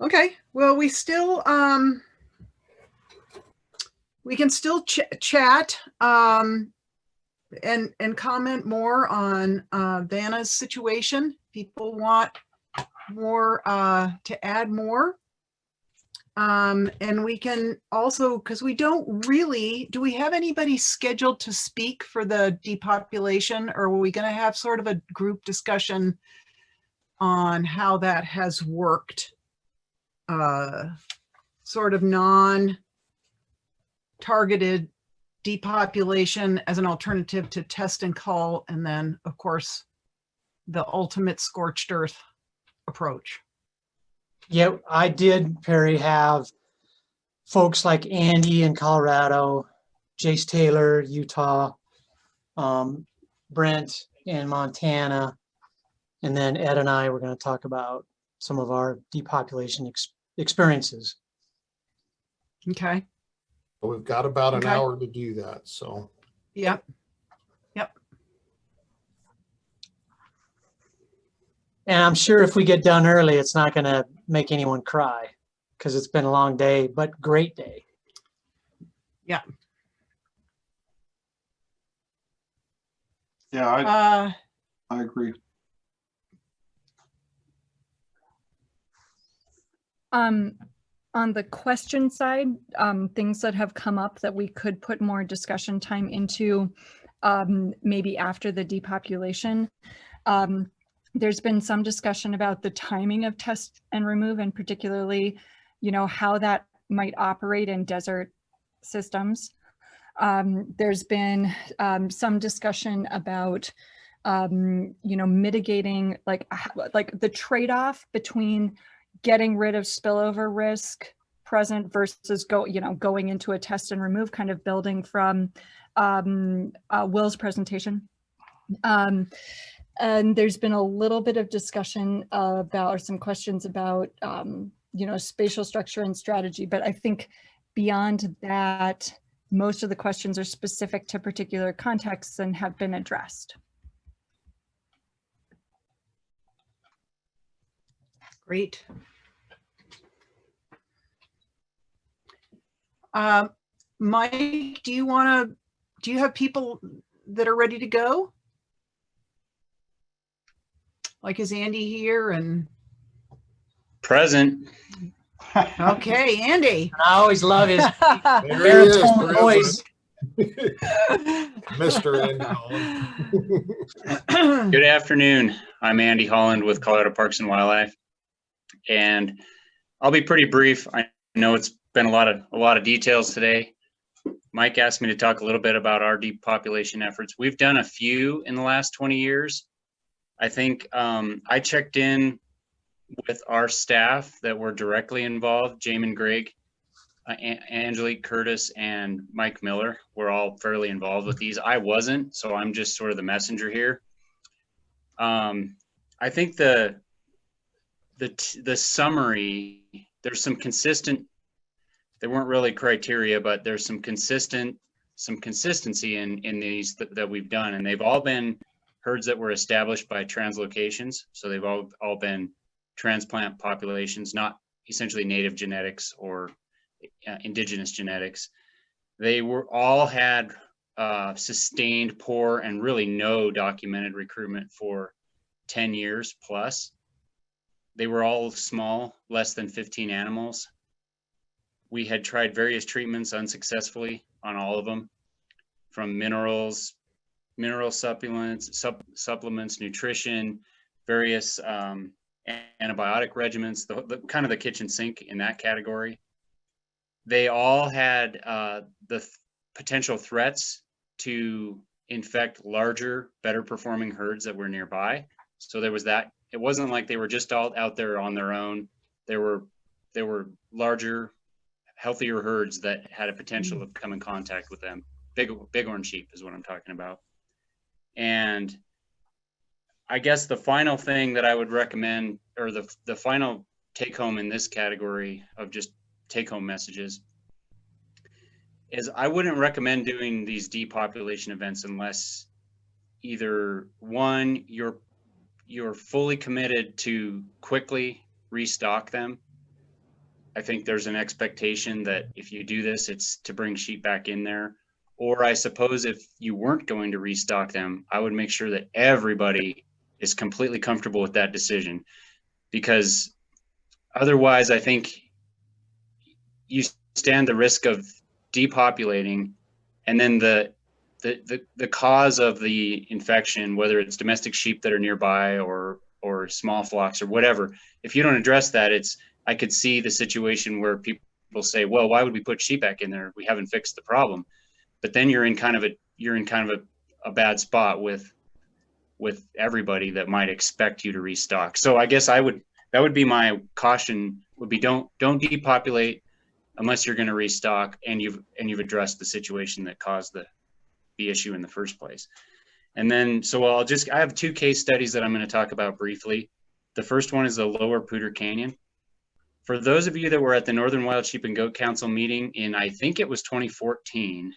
Okay, well, we can still chat and comment more on Vanna's situation. People want more to add more. And we can also, because we don't really, do we have anybody scheduled to speak for the depopulation, or are we going to have sort of a group discussion on how that has worked? Sort of non-targeted depopulation as an alternative to test and cull, and then of course the ultimate scorched earth approach. Yeah, I did, Perry, have folks like Andy in Colorado, Jace Taylor, Utah, Brent in Montana, and then Ed and I were going to talk about some of our depopulation experiences. Okay. Well, we've got about an hour to do that, so. Yep. And I'm sure if we get done early, it's not going to make anyone cry because it's been a long day, but great day. Yeah. Yeah, I agree. On the question side, things that have come up that we could put more discussion time into, maybe after the depopulation. There's been some discussion about the timing of test and remove, and particularly, how that might operate in desert systems. There's been some discussion about, mitigating like the trade-off between getting rid of spillover risk present versus going into a test and remove, kind of building from Will's presentation. And there's been a little bit of discussion about, or some questions about, spatial structure and strategy. But I think beyond that, most of the questions are specific to particular contexts and have been addressed. Great. Mike, do you have people that are ready to go? Like, is Andy here? And present. Okay, Andy. I always love his baritone voice. Mr. Andy Holland. Good afternoon. I'm Andy Holland with Colorado Parks and Wildlife, and I'll be pretty brief. I know it's been a lot of details today. Mike asked me to talk a little bit about our depopulation efforts. We've done a few in the last 20 years. I think I checked in with our staff that were directly involved. Jamin Grigg, Angelique Curtis, and Mike Miller were all fairly involved with these. I wasn't, so I'm just sort of the messenger here. I think the summary, there's some consistent, they weren't really criteria, but there's some consistency in these that we've done, and they've all been herds that were established by translocations. So they've all been transplant populations, not essentially native genetics or indigenous genetics. They were all had sustained poor and really no documented recruitment for 10 years plus. They were all small, less than 15 animals. We had tried various treatments unsuccessfully on all of them, from mineral supplements, nutrition, various antibiotic regimens, the kind of the kitchen sink in that category. They all had the potential threats to infect larger, better performing herds that were nearby. So there was that. It wasn't like they were just all out there on their own. There were larger, healthier herds that had a potential to come in contact with them. Bighorn sheep is what I'm talking about. And I guess the final thing that I would recommend, or the final take home in this category of just take home messages, is I wouldn't recommend doing these depopulation events unless either one, you're fully committed to quickly restock them, I think there's an expectation that if you do this, it's to bring sheep back in there. Or I suppose if you weren't going to restock them, I would make sure that everybody is completely comfortable with that decision, because otherwise I think you stand the risk of depopulating, and then the cause of the infection, whether it's domestic sheep that are nearby or small flocks or whatever, if you don't address that, I could see the situation where people say, well, why would we put sheep back in there? We haven't fixed the problem. But then you're in kind of a bad spot with everybody that might expect you to restock. So I guess that would be my caution, would be don't depopulate unless you're going to restock and you've addressed the situation that caused the issue in the first place. And then, so I have 2 case studies that I'm going to talk about briefly. The first one is the Lower Pooter Canyon. For those of you that were at the Northern Wild Sheep and Goat Council meeting in, I think it was 2014,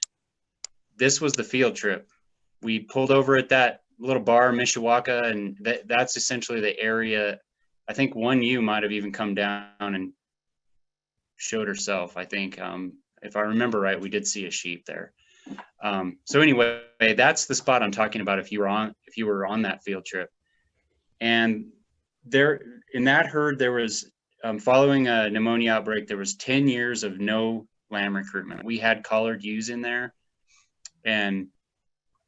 this was the field trip. We pulled over at that little bar, Mishawaka, and that's essentially the area. I think one ewe might have even come down and showed herself. I think, if I remember right, we did see a sheep there. So anyway, that's the spot I'm talking about if you were on that field trip. And there, in that herd, there was, following a pneumonia outbreak, there was 10 years of no lamb recruitment. We had collared ewes in there, and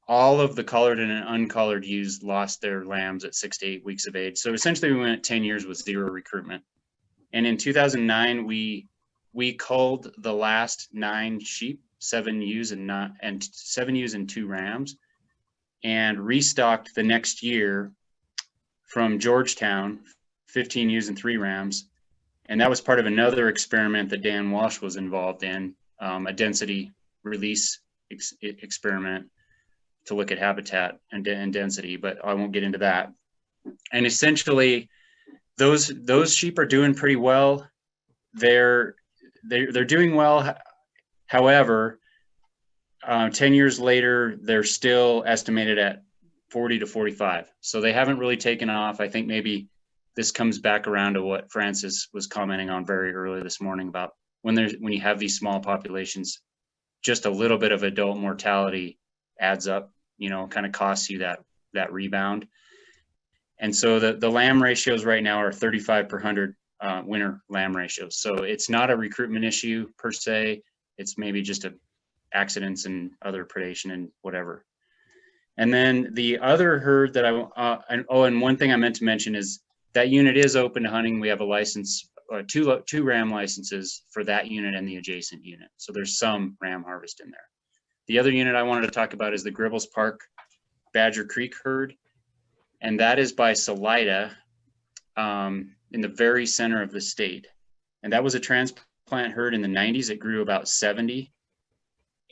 all of the collared and uncollared ewes lost their lambs at 6 to 8 weeks of age. So essentially we went 10 years with 0 recruitment. And in 2009, we culled the last 9 sheep, 7 ewes and 7 ewes and 2 rams, and restocked the next year from Georgetown, 15 ewes and 3 rams. And that was part of another experiment that Dan Walsh was involved in, a density release experiment to look at habitat and density, but I won't get into that. And essentially, those sheep are doing pretty well. They're doing well. However, 10 years later, they're still estimated at 40 to 45. So they haven't really taken off. I think maybe this comes back around to what Francis was commenting on very early this morning about when you have these small populations, just a little bit of adult mortality adds up, kind of costs you that rebound. And so the lamb ratios right now are 35 per 100 winter lamb ratios. So it's not a recruitment issue per se. It's maybe just accidents and other predation and whatever. And then the other herd that and one thing I meant to mention is that unit is open to hunting. We have a license, 2 ram licenses for that unit and the adjacent unit. So there's some ram harvest in there. The other unit I wanted to talk about is the Gribbles Park Badger Creek herd. And that is by Salida, in the very center of the state. And that was a transplant herd in the 90s. It grew about 70.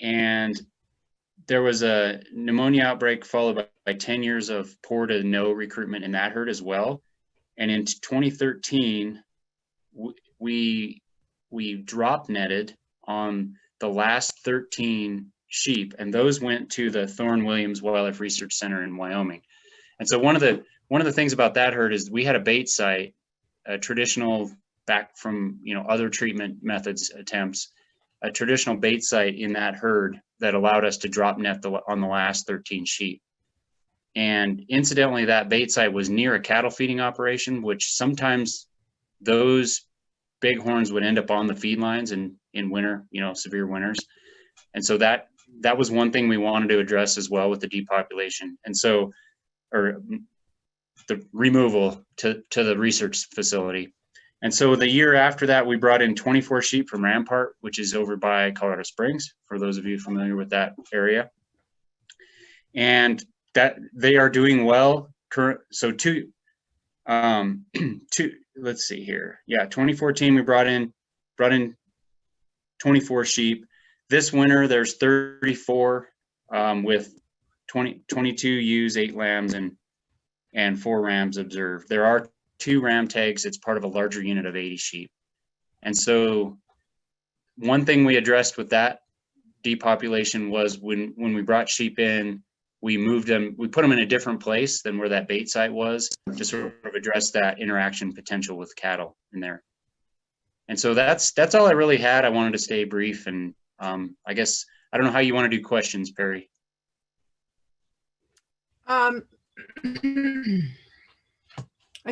And there was a pneumonia outbreak followed by 10 years of poor to no recruitment in that herd as well. And in 2013, we drop netted on the last 13 sheep, and those went to the Thorne Williams Wildlife Research Center in Wyoming. And so one of the things about that herd is we had a bait site, a traditional, back from other treatment methods attempts, a traditional bait site in that herd that allowed us to drop net on the last 13 sheep. And incidentally, that bait site was near a cattle feeding operation, which sometimes those bighorns would end up on the feed lines in winter, severe winters. And so that was one thing we wanted to address as well with the depopulation. And so, or the removal to the research facility. And so the year after that, we brought in 24 sheep from Rampart, which is over by Colorado Springs, for those of you familiar with that area. And that they are doing well. So let's see here. Yeah, 2014, we brought in 24 sheep. This winter, there's 34 with 22 ewes, 8 lambs, and 4 rams observed. There are 2 ram tags. It's part of a larger unit of 80 sheep. And so one thing we addressed with that depopulation was when we brought sheep in, we moved them, we put them in a different place than where that bait site was to sort of address that interaction potential with cattle in there. And so that's all I really had. I wanted to stay brief, and I guess I don't know how you want to do questions, Perry. I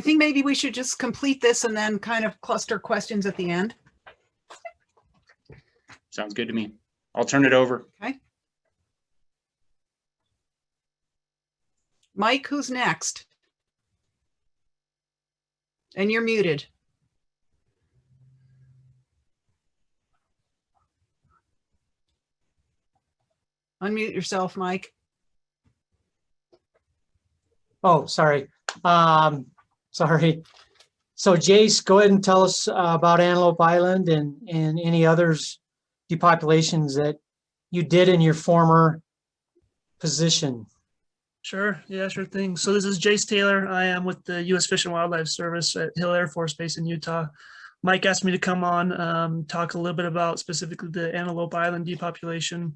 think maybe we should just complete this and then kind of cluster questions at the end. Sounds good to me. I'll turn it over. Okay. Mike, who's next? And you're muted. Unmute yourself, Mike. Oh, sorry. Sorry. So Jace, go ahead and tell us about Antelope Island and any others depopulations that you did in your former position. Sure. Yeah, sure thing. So this is Jace Taylor. I am with the U.S. Fish and Wildlife Service at Hill Air Force Base in Utah. Mike asked me to come on, talk a little bit about specifically the Antelope Island depopulation,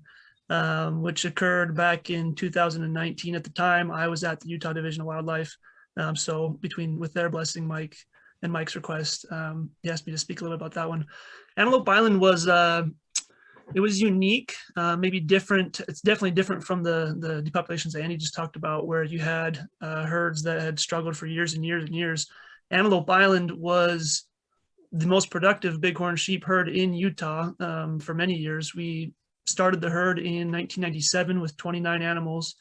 which occurred back in 2019. At the time, I was at the Utah Division of Wildlife. So with their blessing, Mike and Mike's request, he asked me to speak a little bit about that one. Antelope Island was it was unique, maybe different. It's definitely different from the depopulations that Andy just talked about, where you had herds that had struggled for years and years and years. Antelope Island was the most productive bighorn sheep herd in Utah for many years. We started the herd in 1997 with 29 animals.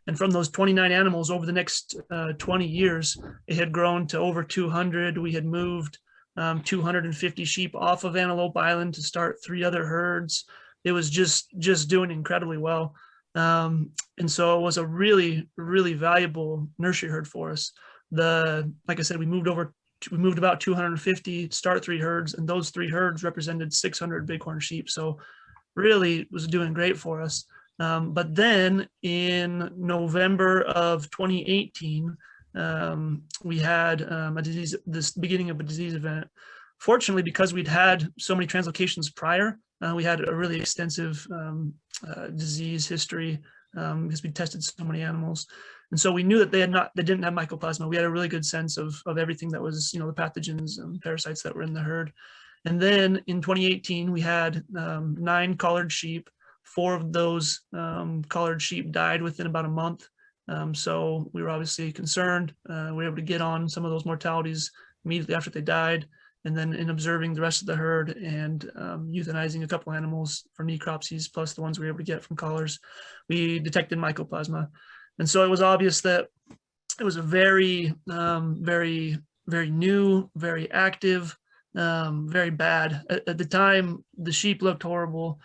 And from those 29 animals over the next 20 years, it had grown to over 200. We had moved 250 sheep off of Antelope Island to start 3 other herds. It was just doing incredibly well. And so it was a really, really valuable nursery herd for us. Like I said, we moved about 250, start 3 herds, and those 3 herds represented 600 bighorn sheep. So really was doing great for us. But then in November of 2018, we had this beginning of a disease event. Fortunately, because we'd had so many translocations prior, we had a really extensive disease history because we tested so many animals. And so we knew that they didn't have mycoplasma. We had a really good sense of everything that was, the pathogens and parasites that were in the herd. And then in 2018, we had 9 collared sheep. 4 of those collared sheep died within about a month. So we were obviously concerned. We were able to get on some of those mortalities immediately after they died. And then in observing the rest of the herd and euthanizing a couple animals for necropsies, plus the ones we were able to get from collars, we detected mycoplasma. And so it was obvious that it was a very, very, very new, very active, very bad. At the time, the sheep looked horrible.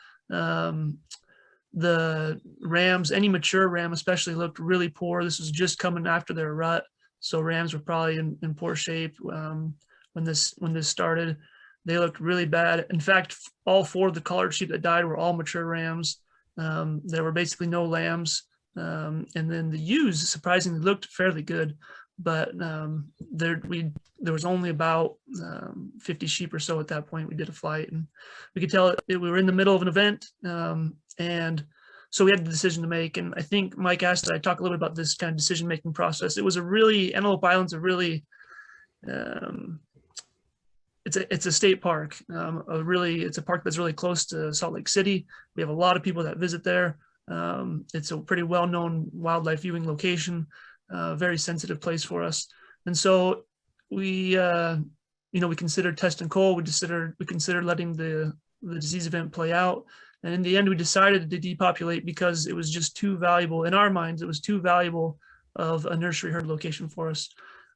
The rams, any mature ram especially, looked really poor. This was just coming after their rut. So rams were probably in poor shape when this started. They looked really bad. In fact, all 4 of the collared sheep that died were all mature rams. There were basically no lambs. And then the ewes surprisingly looked fairly good, but there was only about 50 sheep or so at that point. We did a flight, and we could tell we were in the middle of an event, and so we had the decision to make. And I think Mike asked that I talk a little bit about this kind of decision-making process. It was Antelope Island's a really it's a state park. It's a park that's really close to Salt Lake City. We have a lot of people that visit there. It's a pretty well-known wildlife viewing location, very sensitive place for us. And so we considered test and cull. We considered letting the disease event play out. And in the end, we decided to depopulate because it was just too valuable. In our minds, it was too valuable of a nursery herd location for us.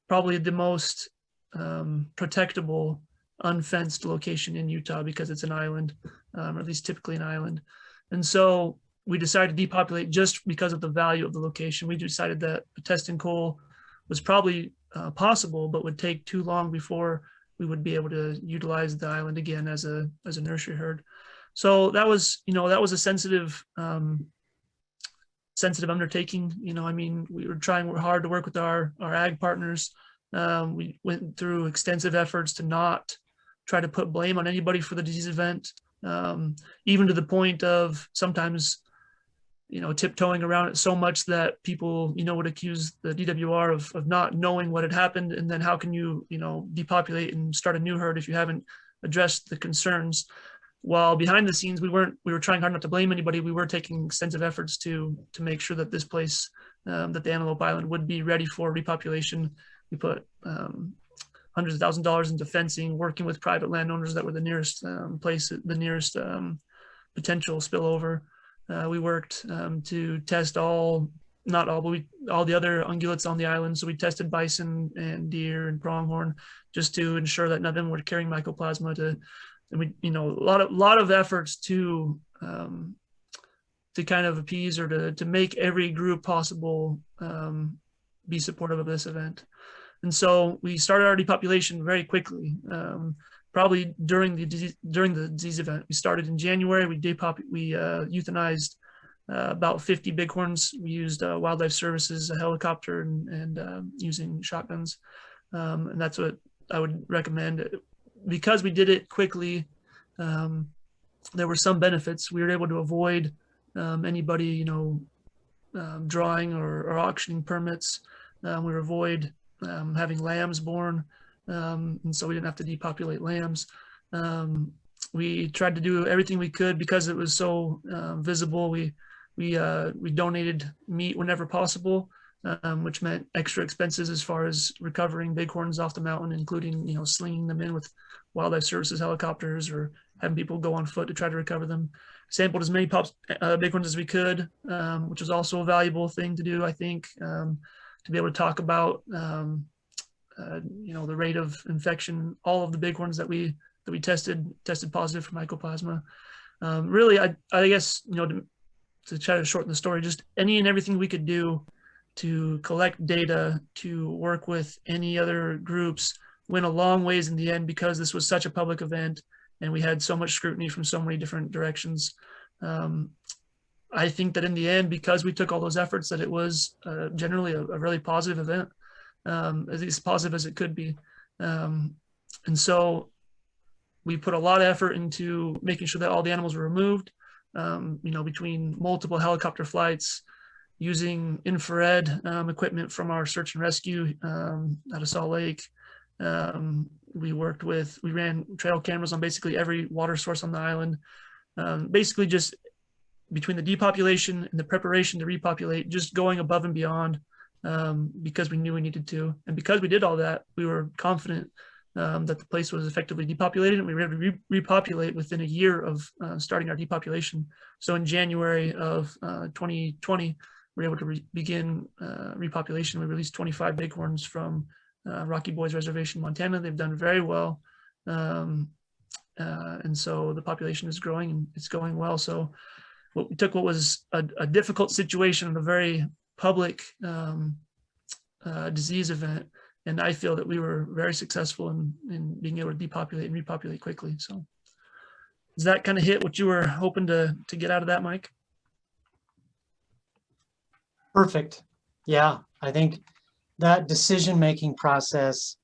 Probably the most protectable, unfenced location in Utah because it's an island, or at least typically an island. And so we decided to depopulate just because of the value of the location. We decided that a test and cull was probably possible, but would take too long before we would be able to utilize the island again as a nursery herd. So that was a sensitive undertaking. We were trying hard to work with our ag partners. We went through extensive efforts to not try to put blame on anybody for the disease event, even to the point of sometimes tiptoeing around it so much that people, would accuse the DWR of not knowing what had happened. And then how can you, depopulate and start a new herd if you haven't address the concerns. While behind the scenes, we were trying hard not to blame anybody. We were taking extensive efforts to make sure that this place, that the Antelope Island would be ready for repopulation. We put hundreds of thousands of dollars into fencing, working with private landowners that were the nearest potential spillover. We worked to test all the other ungulates on the island. So we tested bison and deer and pronghorn just to ensure that none of them were carrying mycoplasma. And we, a lot of efforts to kind of appease or to make every group possible be supportive of this event. And so we started our depopulation very quickly, probably during the disease event. We started in January. We euthanized about 50 bighorns. We used Wildlife Services, a helicopter, and using shotguns. And that's what I would recommend. Because we did it quickly, there were some benefits. We were able to avoid anybody, drawing or auctioning permits. We avoid having lambs born, and so we didn't have to depopulate lambs. We tried to do everything we could because it was so visible. We donated meat whenever possible, which meant extra expenses as far as recovering bighorns off the mountain, including slinging them in with Wildlife Services helicopters or having people go on foot to try to recover them. Sampled as many bighorns as we could, which was also a valuable thing to do, I think, to be able to talk about the rate of infection. All of the bighorns that we tested positive for mycoplasma. Really, I guess to try to shorten the story, just any and everything we could do to collect data, to work with any other groups, went a long ways in the end, because this was such a public event and we had so much scrutiny from so many different directions. I think that in the end, because we took all those efforts, that it was generally a really positive event, as positive as it could be. And so we put a lot of effort into making sure that all the animals were removed, between multiple helicopter flights, using infrared equipment from our search and rescue out of Salt Lake. We ran trail cameras on basically every water source on the island. Basically just between the depopulation and the preparation to repopulate, just going above and beyond, because we knew we needed to. And because we did all that, we were confident that the place was effectively depopulated, and we were able to repopulate within a year of starting our depopulation. So in January of 2020, we were able to begin repopulation. We released 25 bighorns from Rocky Boys Reservation, Montana. They've done very well. And so the population is growing and it's going well. So we took what was a difficult situation and a very public disease event, and I feel that we were very successful in being able to depopulate and repopulate quickly. So does that kind of hit what you were hoping to get out of that, Mike? Perfect. Yeah, I think that decision-making process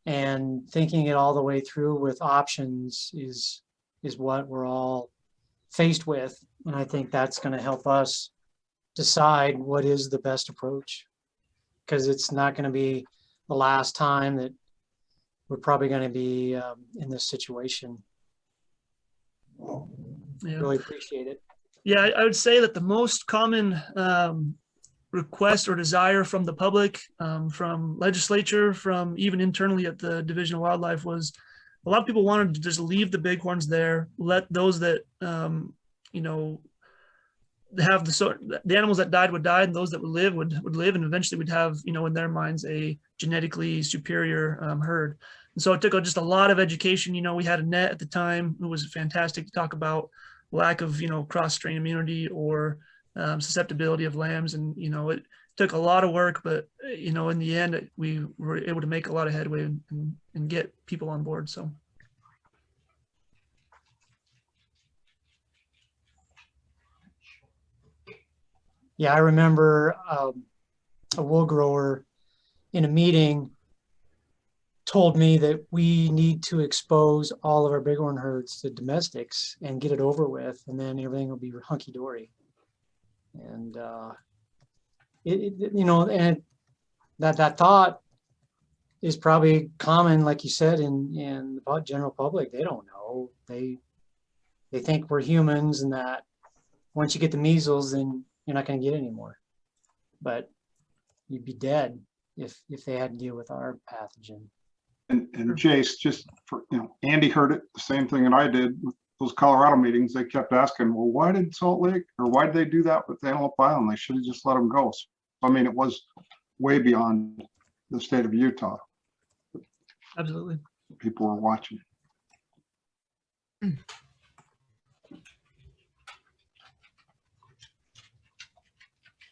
and thinking it all the way through with options is what we're all faced with. And I think that's going to help us decide what is the best approach, because it's not going to be the last time that we're probably going to be in this situation. Yeah. Really appreciate it. Yeah, I would say that the most common request or desire from the public, from legislature, from even internally at the Division of Wildlife, was a lot of people wanted to just leave the bighorns there, let those that have the animals that died would die, and those that would live, and eventually we'd have, in their minds, a genetically superior herd. And so it took just a lot of education. We had a net at the time who was fantastic to talk about lack of, cross-strain immunity or susceptibility of lambs. And, it took a lot of work, but, in the end, we were able to make a lot of headway and get people on board. So. Yeah, I remember a wool grower in a meeting told me that we need to expose all of our bighorn herds to domestics and get it over with, and then everything will be hunky-dory. And and that thought is probably common, like you said, in the general public. They don't know. They think we're humans, and that once you get the measles, then you're not going to get any more. But you'd be dead if they had to deal with our pathogen. And Jace, just for, Andy heard it, the same thing that I did with those Colorado meetings. They kept asking, well, why did Salt Lake, or why did they do that with Antelope Island? They should have just let them go. So, I mean, it was way beyond the state of Utah. Absolutely. People were watching.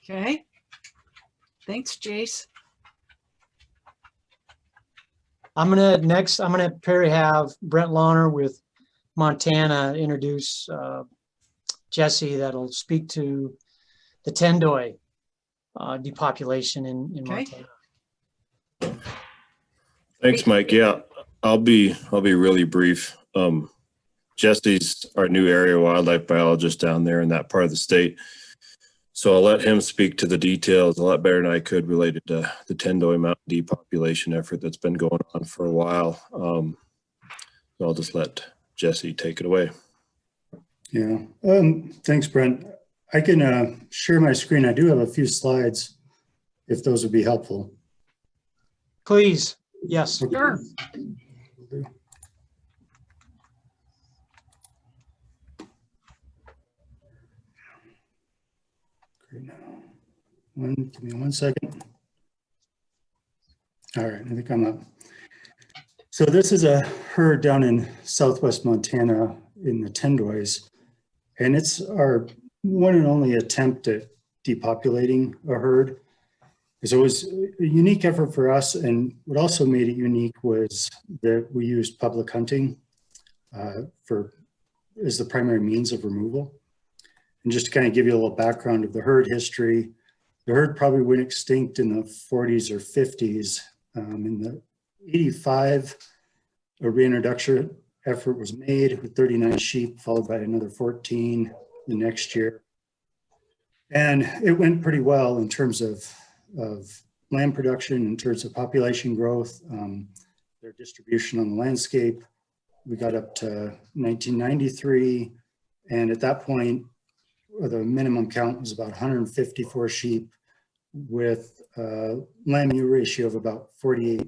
Okay. Thanks, Jace. I'm gonna Perry have Brent Lawner with Montana introduce Jesse that'll speak to the Tendoi depopulation in Okay. Montana. Thanks, Mike. Yeah, I'll be really brief. Jesse's our new area wildlife biologist down there in that part of the state. So I'll let him speak to the details a lot better than I could related to the Tendoi Mountain depopulation effort that's been going on for a while. So I'll just let Jesse take it away. Yeah, thanks, Brent. I can share my screen. I do have a few slides, if those would be helpful. Please, yes. Sure. Great. Now, give me 1 second. All right, I think I'm up. So this is a herd down in southwest Montana in the Tendois, and it's our one and only attempt at depopulating a herd. So it was a unique effort for us, and what also made it unique was that we used public hunting as the primary means of removal. And just to kind of give you a little background of the herd history, the herd probably went extinct in the 40s or 50s. In the 85, a reintroduction effort was made with 39 sheep, followed by another 14 the next year. And it went pretty well in terms of land production, in terms of population growth, their distribution on the landscape. We got up to 1993, and at that point, the minimum count was about 154 sheep with a lamb ewe ratio of about 48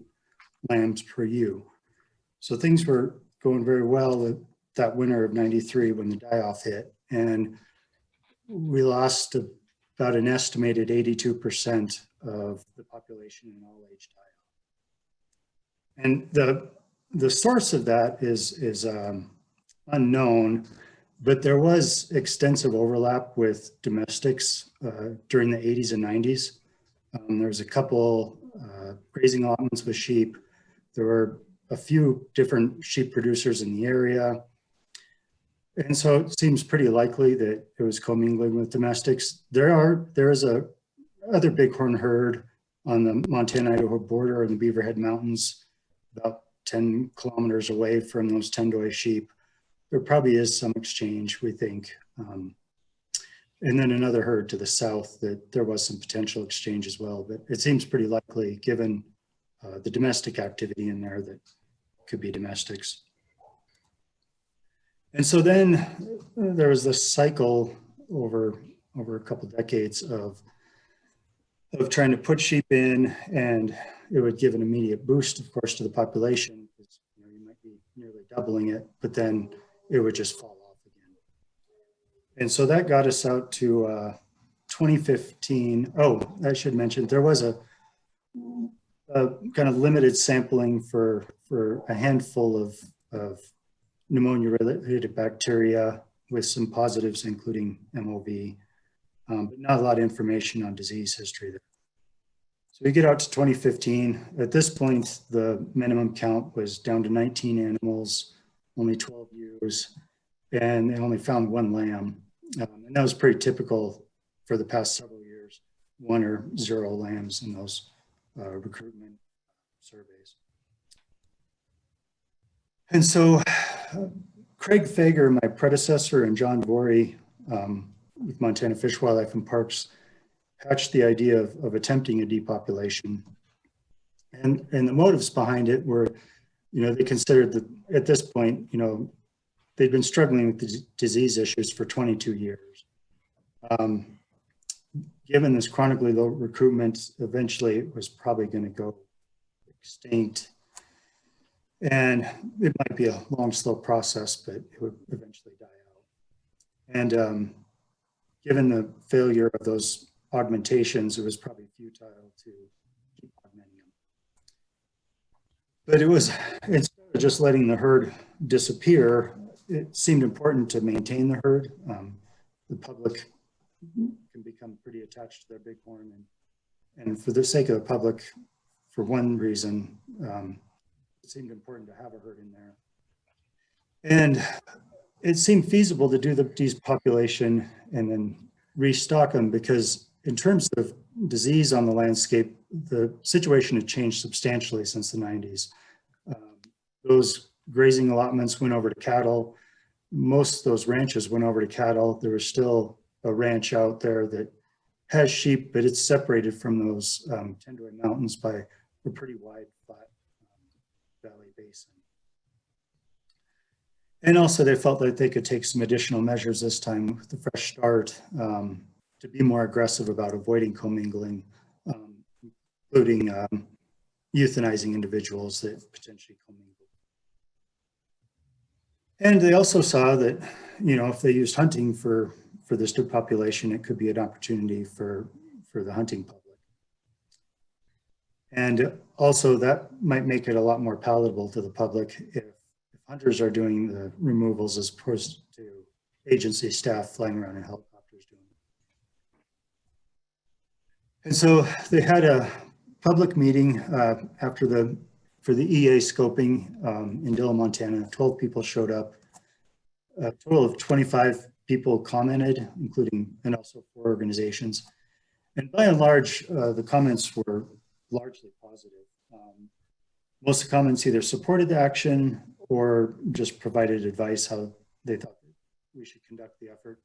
lambs per ewe. So things were going very well that winter of 93 when the die-off hit, and we lost about an estimated 82% of the population in all age die-off. And the source of that is unknown, but there was extensive overlap with domestics during the 80s and 90s. There was a couple grazing allotments with sheep. There were a few different sheep producers in the area. And so it seems pretty likely that it was commingling with domestics. There is a other bighorn herd on the Montana-Idaho border in the Beaverhead Mountains, about 10 kilometers away from those Tendoi sheep. There probably is some exchange, we think. And then another herd to the south that there was some potential exchange as well, but it seems pretty likely given the domestic activity in there that could be domestics. And so then there was this cycle over a couple decades of trying to put sheep in, and it would give an immediate boost, of course, to the population, because you might be nearly doubling it, but then it would just fall off again. And so that got us out to 2015. Oh, I should mention, there was a kind of limited sampling for a handful of pneumonia-related bacteria with some positives, including MOV, but not a lot of information on disease history there. So we get out to 2015. At this point, the minimum count was down to 19 animals, only 12 ewes, and they only found one lamb. And that was pretty typical for the past several years, 1 or 0 lambs in those recruitment surveys. And so Craig Fager, my predecessor, and John Vorey with Montana Fish, Wildlife and Parks hatched the idea of attempting a depopulation. And the motives behind it were, they considered that at this point, they'd been struggling with the disease issues for 22 years. Given this chronically low recruitment, eventually it was probably going to go extinct. And it might be a long, slow process, but it would eventually die out. And given the failure of those augmentations, it was probably futile to keep augmenting them. But it was, instead of just letting the herd disappear, it seemed important to maintain the herd. The public can become pretty attached to their bighorn, and for the sake of the public, for one reason, it seemed important to have a herd in there. And it seemed feasible to do the depopulation and then restock them, because in terms of disease on the landscape, the situation had changed substantially since the 90s. Those grazing allotments went over to cattle. Most of those ranches went over to cattle. There was still a ranch out there that has sheep, but it's separated from those Tendoi Mountains by a pretty wide, flat valley basin. And also they felt that they could take some additional measures this time with the fresh start to be more aggressive about avoiding commingling, including euthanizing individuals that potentially commingle. And they also saw that, if they used hunting for this depopulation, it could be an opportunity for the hunting public. And also that might make it a lot more palatable to the public if hunters are doing the removals as opposed to agency staff flying around in helicopters doing it. And so they had a public meeting for the EA scoping in Dillon, Montana. 12 people showed up. A total of 25 people commented, and also 4 organizations. And by and large, the comments were largely positive. Most of the comments either supported the action or just provided advice how they thought we should conduct the effort.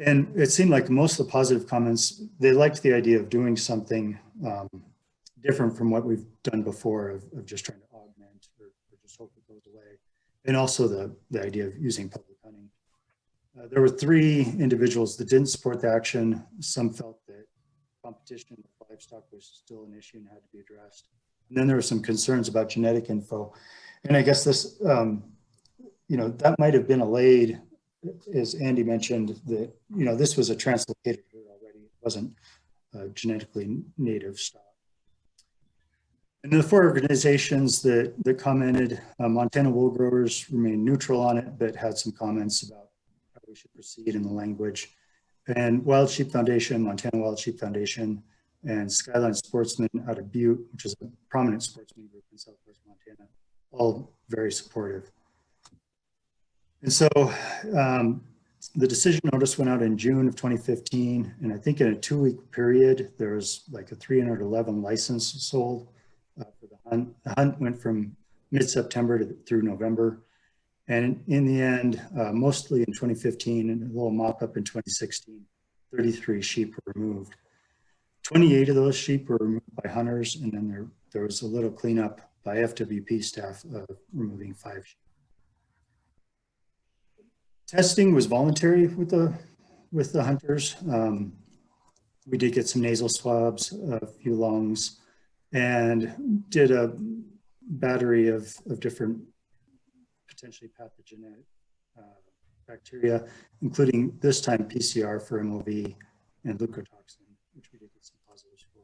And it seemed like most of the positive comments, they liked the idea of doing something different from what we've done before of just trying to augment or just hope it goes away. And also the idea of using public hunting. There were 3 individuals that didn't support the action. Some felt that competition with livestock was still an issue and had to be addressed. And then there were some concerns about genetic info. And I guess this, that might have been allayed, as Andy mentioned, that, this was a translocated herd already. It wasn't a genetically native stock. And the 4 organizations that commented, Montana Wool Growers remained neutral on it, but had some comments about how we should proceed in the language. And Wild Sheep Foundation, Montana Wild Sheep Foundation, and Skyline Sportsman out of Butte, which is a prominent sportsman group in Southwest Montana, all very supportive. And so the decision notice went out in June of 2015, and I think in a 2-week period, there was like a 311 license sold for the hunt. The hunt went from mid-September through November. And in the end, mostly in 2015 and a little mop-up in 2016, 33 sheep were removed. 28 of those sheep were removed by hunters, and then there was a little cleanup by FWP staff removing 5 sheep. Testing was voluntary with the hunters. We did get some nasal swabs, a few lungs, and did a battery of different potentially pathogenic bacteria, including this time PCR for MOV and leukotoxin, which we did get some positives for.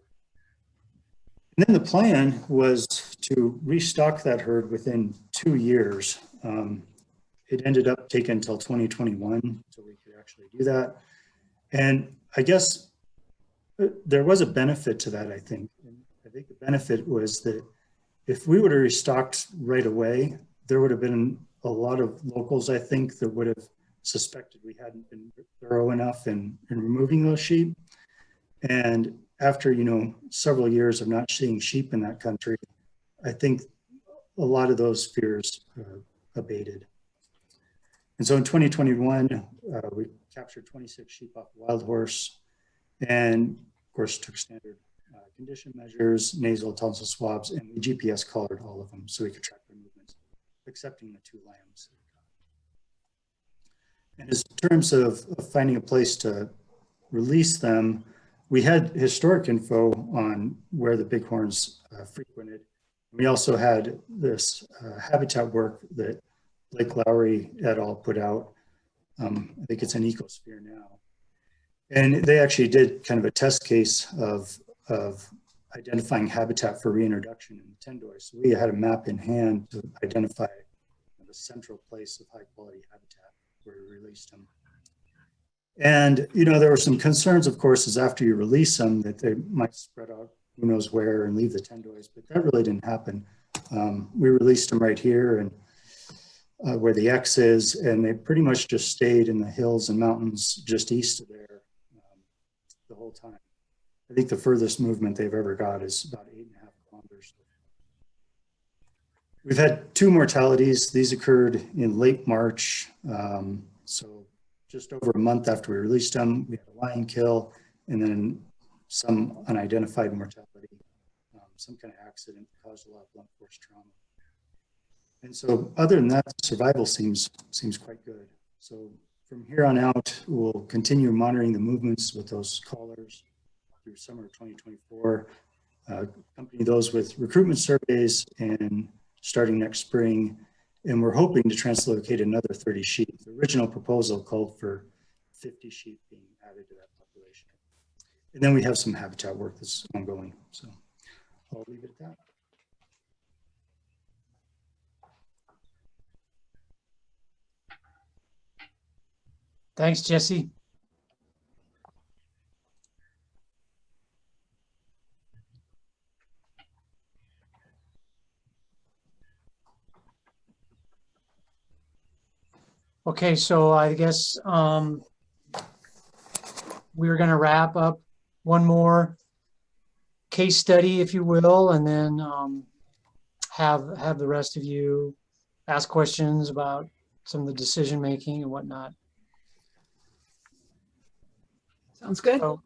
And then the plan was to restock that herd within 2 years. It ended up taking until 2021 so we could actually do that. And I guess there was a benefit to that, I think. And I think the benefit was that if we would have restocked right away, there would have been a lot of locals, I think, that would have suspected we hadn't been thorough enough in removing those sheep. And after, several years of not seeing sheep in that country, I think a lot of those fears abated. And so in 2021, we captured 26 sheep off wild horse and of course took standard condition measures, nasal tonsil swabs, and we GPS collared all of them so we could track their movements, excepting the 2 lambs. And in terms of finding a place to release them, we had historic info on where the bighorns frequented. We also had this habitat work that Blake Lowry et al. Put out. I think it's an Ecosphere now. And they actually did kind of a test case of identifying habitat for reintroduction in the Tendoy. So we had a map in hand to identify the central place of high quality habitat where we released them. And, you know, there were some concerns, of course, is after you release them that they might spread out who knows where and leave the Tendoys, but that really didn't happen. We released them right here and where the X is, and they pretty much just stayed in the hills and mountains just east of there the whole time. I think the furthest movement they've ever got is about 8.5 kilometers. We've had 2 mortalities. These occurred in late March. So just over a month after we released them, we had a lion kill and then some unidentified mortality, some kind of accident that caused a lot of blunt force trauma. And so other than that, survival seems quite good. So from here on out, we'll continue monitoring the movements with those collars through summer of 2024, accompany those with recruitment surveys and starting next spring. And we're hoping to translocate another 30 sheep. The original proposal called for 50 sheep being added to that population. And then we have some habitat work that's ongoing. So I'll leave it at that. Thanks, Jesse. Okay, so I guess we're going to wrap up one more case study, if you will, and then have the rest of you ask questions about some of the decision making and whatnot. Sounds good. So,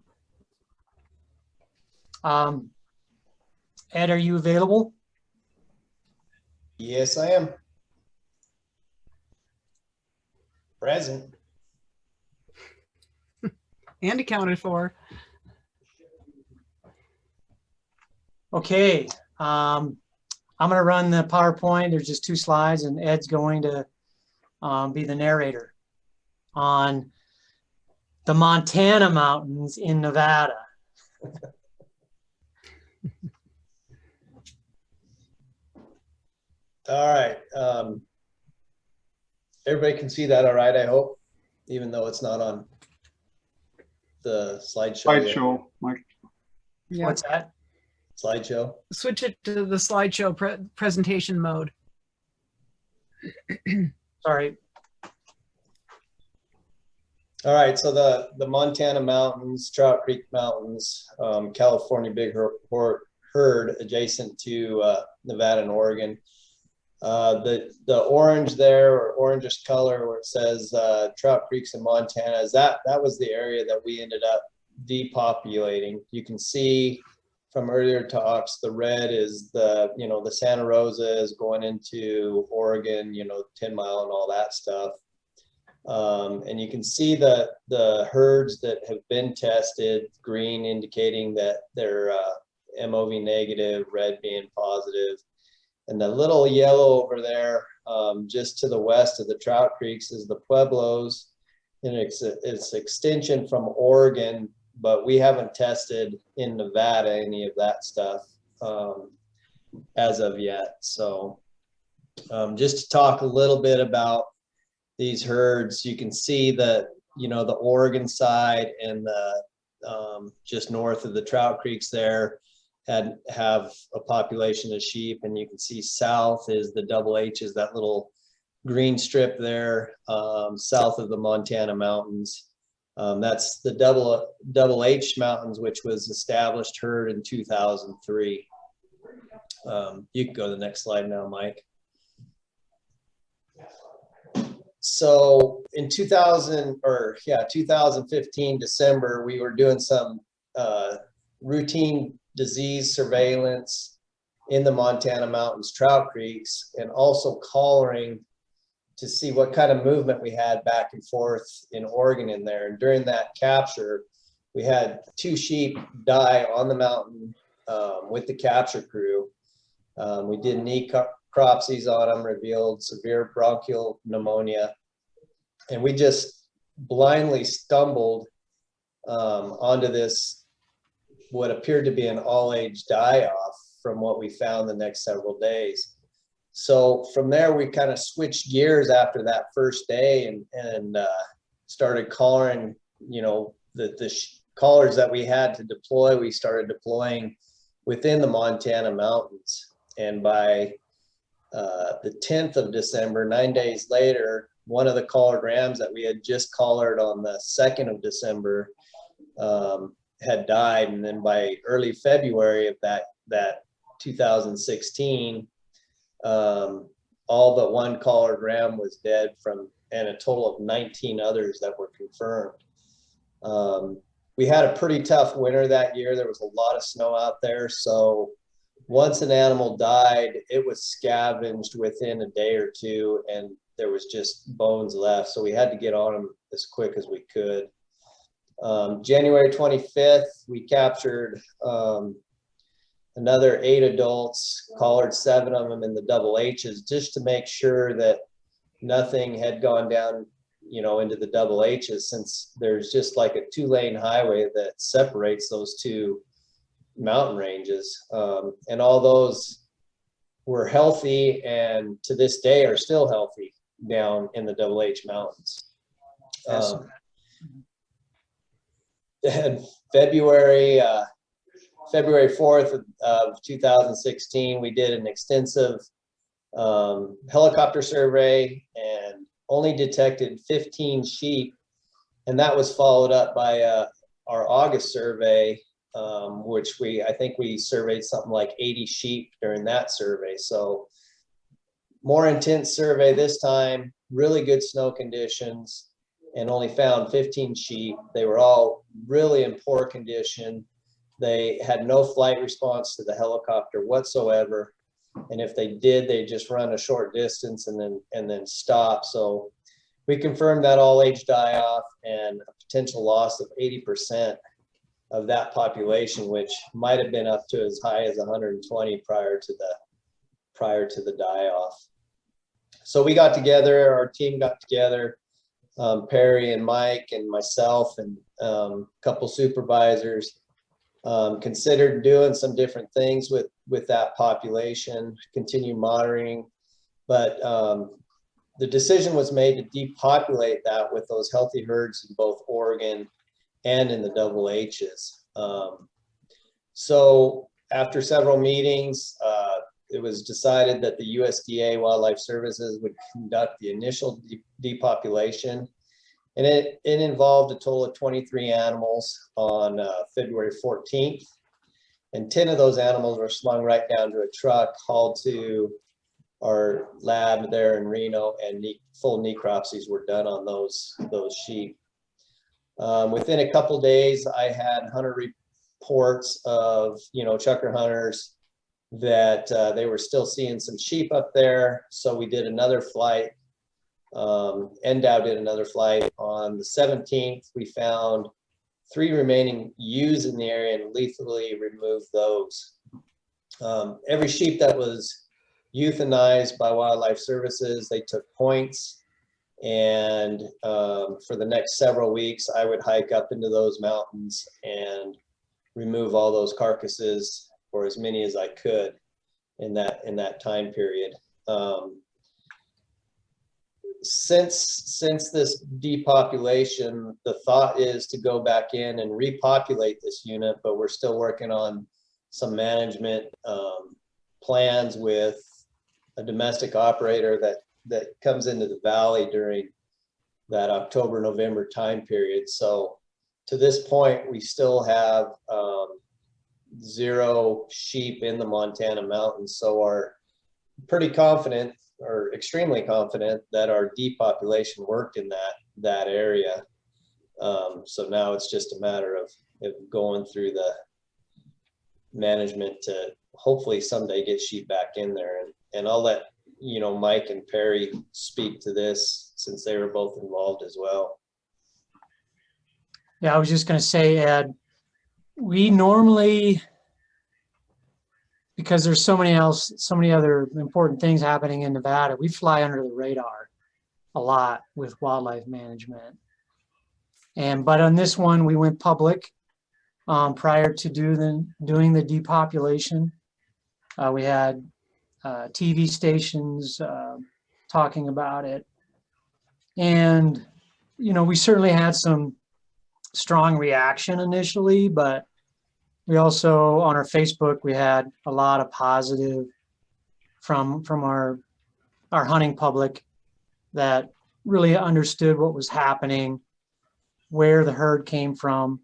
Ed, are you available? Yes, I am. Present. And accounted for. Okay, I'm going to run the PowerPoint. There's just 2 slides, and Ed's going to be the narrator on the Montana mountains in Nevada. All right. Everybody can see that all right, I hope, even though it's not on the slideshow yet. Slideshow, Mike. Yeah. What's that? Slideshow. Switch it to the slideshow presentation mode. Sorry. All right, so the Montana mountains, Trout Creek Mountains, California Bighorn herd adjacent to Nevada and Oregon. The orange there, or orangish color, where it says Trout Creeks in Montana, is that was the area that we ended up depopulating. You can see from earlier talks, the red is the Santa Rosa is going into Oregon, 10 Mile and all that stuff. And you can see the herds that have been tested, green indicating that they're MOV negative, red being positive. And the little yellow over there, just to the west of the Trout Creeks, is the Pueblos. And it's extension from Oregon, but we haven't tested in Nevada any of that stuff as of yet. So just to talk a little bit about these herds, you can see that, the Oregon side and the just north of the Trout Creeks there have a population of sheep, and you can see south is the double H, is that little green strip there, south of the Montana mountains. That's the double H mountains, which was established herd in 2003. You can go to the next slide now, Mike. So in 2015 December, we were doing some routine disease surveillance in the Montana mountains, trout creeks, and also collaring to see what kind of movement we had back and forth in Oregon in there. And during that capture, we had 2 sheep die on the mountain with the capture crew. We did necropsies on them, revealed severe bronchial pneumonia. And we just blindly stumbled onto this, what appeared to be an all-age die-off from what we found the next several days. So from there, we kind of switched gears after that first day and started collaring, you know, the collars that we had to deploy, we started deploying within the Montana mountains. And by the 10th of December, 9 days later, one of the collared rams that we had just collared on the 2nd of December had died. And then by early February of that 2016, all but one collared ram was dead and a total of 19 others that were confirmed. We had a pretty tough winter that year. There was a lot of snow out there. So once an animal died, it was scavenged within a day or two, and there was just bones left. So we had to get on them as quick as we could. January 25th, we captured another 8 adults, collared 7 of them in the double H's, just to make sure that nothing had gone down, you know, into the double H's, since there's just like a 2-lane highway that separates those 2 mountain ranges. And all those were healthy, and to this day are still healthy down in the double H mountains. And February 4th of 2016, we did an extensive helicopter survey and only detected 15 sheep. And that was followed up by our August survey, which I think we surveyed something like 80 sheep during that survey. So more intense survey this time, really good snow conditions, and only found 15 sheep. They were all really in poor condition. They had no flight response to the helicopter whatsoever. And if they did, they just run a short distance and then stop. So we confirmed that all age die-off and a potential loss of 80% of that population, which might have been up to as high as 120 prior to the die-off. So we got together, our team got together, Perry and Mike and myself and a couple supervisors, considered doing some different things with that population, continue monitoring, but the decision was made to depopulate that with those healthy herds in both Oregon and in the double H's. So after several meetings, it was decided that the USDA Wildlife Services would conduct the initial depopulation. And it involved a total of 23 animals on February 14th. And 10 of those animals were slung right down to a truck, hauled to our lab there in Reno, and full necropsies were done on those sheep. Within a couple days, I had hunter reports of, chucker hunters that they were still seeing some sheep up there. So we did another flight. NDOW did another flight on the 17th. We found 3 remaining ewes in the area and lethally removed those. Every sheep that was euthanized by Wildlife Services, they took points. And for the next several weeks, I would hike up into those mountains and remove all those carcasses, or as many as I could in that time period. Since this depopulation, the thought is to go back in and repopulate this unit, but we're still working on some management plans with a domestic operator that comes into the valley during that October, November time period. So to this point, we still have 0 sheep in the Montana mountains. So we're pretty confident, or extremely confident, that our depopulation worked in that area. So now it's just a matter of going through management to hopefully someday get sheep back in there. And I'll let, you know, Mike and Perry speak to this since they were both involved as well. Yeah, I was just going to say, Ed, we normally, because there's so many other important things happening in Nevada, we fly under the radar a lot with wildlife management. But on this one, we went public prior to doing the depopulation. We had TV stations talking about it. And, you know, we certainly had some strong reaction initially, but we also, on our Facebook, we had a lot of positive from our hunting public that really understood what was happening, where the herd came from,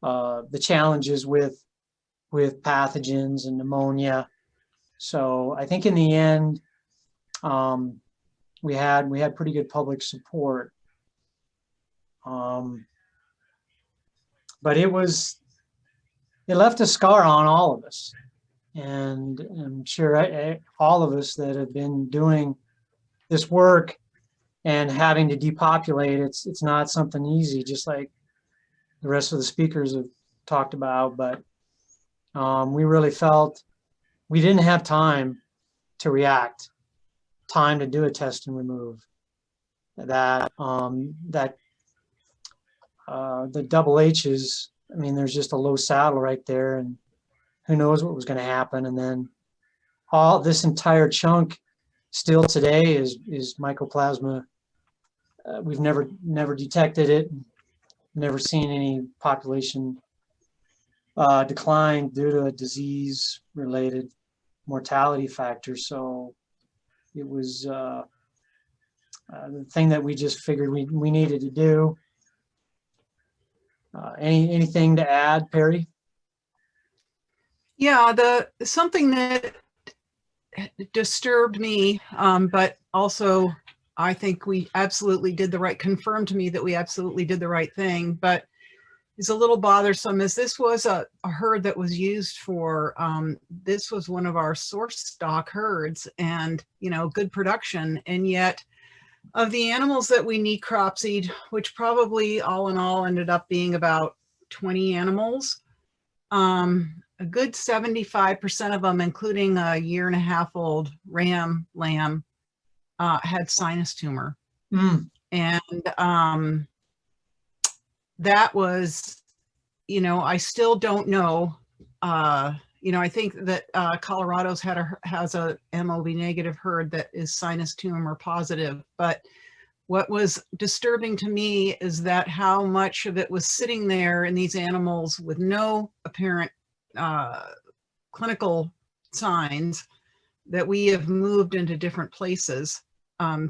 the challenges with pathogens and pneumonia. So I think in the end, we had pretty good public support. But it left a scar on all of us. And I'm sure all of us that have been doing this work and having to depopulate, it's not something easy, just like the rest of the speakers have talked about. But we really felt we didn't have time to react, time to do a test and remove. The double H's, I mean, there's just a low saddle right there, and who knows what was going to happen. And then all this entire chunk still today is mycoplasma. We've never detected it, never seen any population decline due to a disease-related mortality factor. So it was the thing that we just figured we needed to do. Anything to add, Perry? Yeah, something that disturbed me, but also I think we absolutely confirmed to me that we absolutely did the right thing, but is a little bothersome, is this was a herd that was used for, this was one of our source stock herds and, you know, good production. And yet of the animals that we necropsied, which probably all in all ended up being about 20 animals, a good 75% of them, including a 1.5-year-old ram lamb, had sinus tumor. And that was, you know, I still don't know. You know, I think that Colorado's has a MOV negative herd that is sinus tumor positive. But what was disturbing to me is that how much of it was sitting there in these animals with no apparent clinical signs, that we have moved into different places,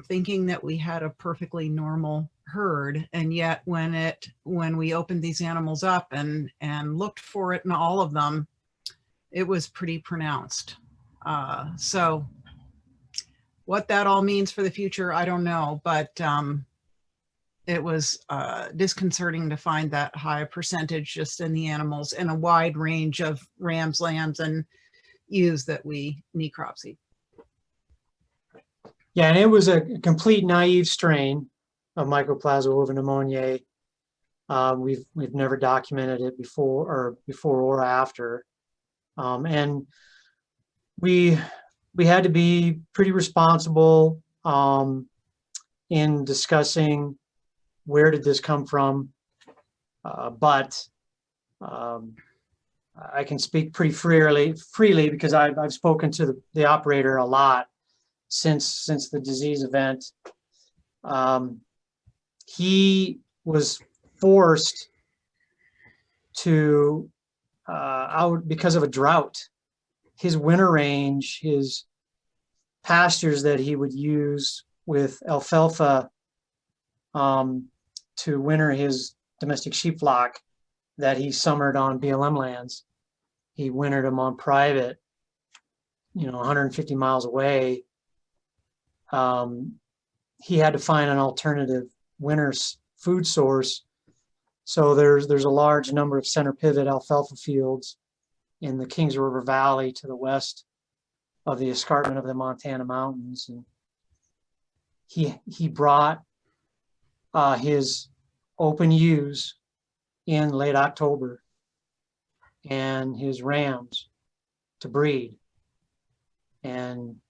thinking that we had a perfectly normal herd. And yet when we opened these animals up and looked for it in all of them, it was pretty pronounced. So what that all means for the future, I don't know, but it was disconcerting to find that high percentage just in the animals and a wide range of rams, lambs, and ewes that we necropsied. Yeah, and it was a complete naive strain of Mycoplasma pneumoniae. We've never documented it before or after, and we had to be pretty responsible in discussing where did this come from, but I can speak pretty freely because I've spoken to the operator a lot since the disease event. He was forced to out because of a drought. His winter range, his pastures that he would use with alfalfa to winter his domestic sheep flock that he summered on BLM lands, he wintered them on private, 150 miles away. He had to find an alternative winter food source. So there's a large number of center pivot alfalfa fields in the Kings River Valley to the west of the escarpment of the Montana mountains. And he brought his open ewes in late October and his rams to breed. And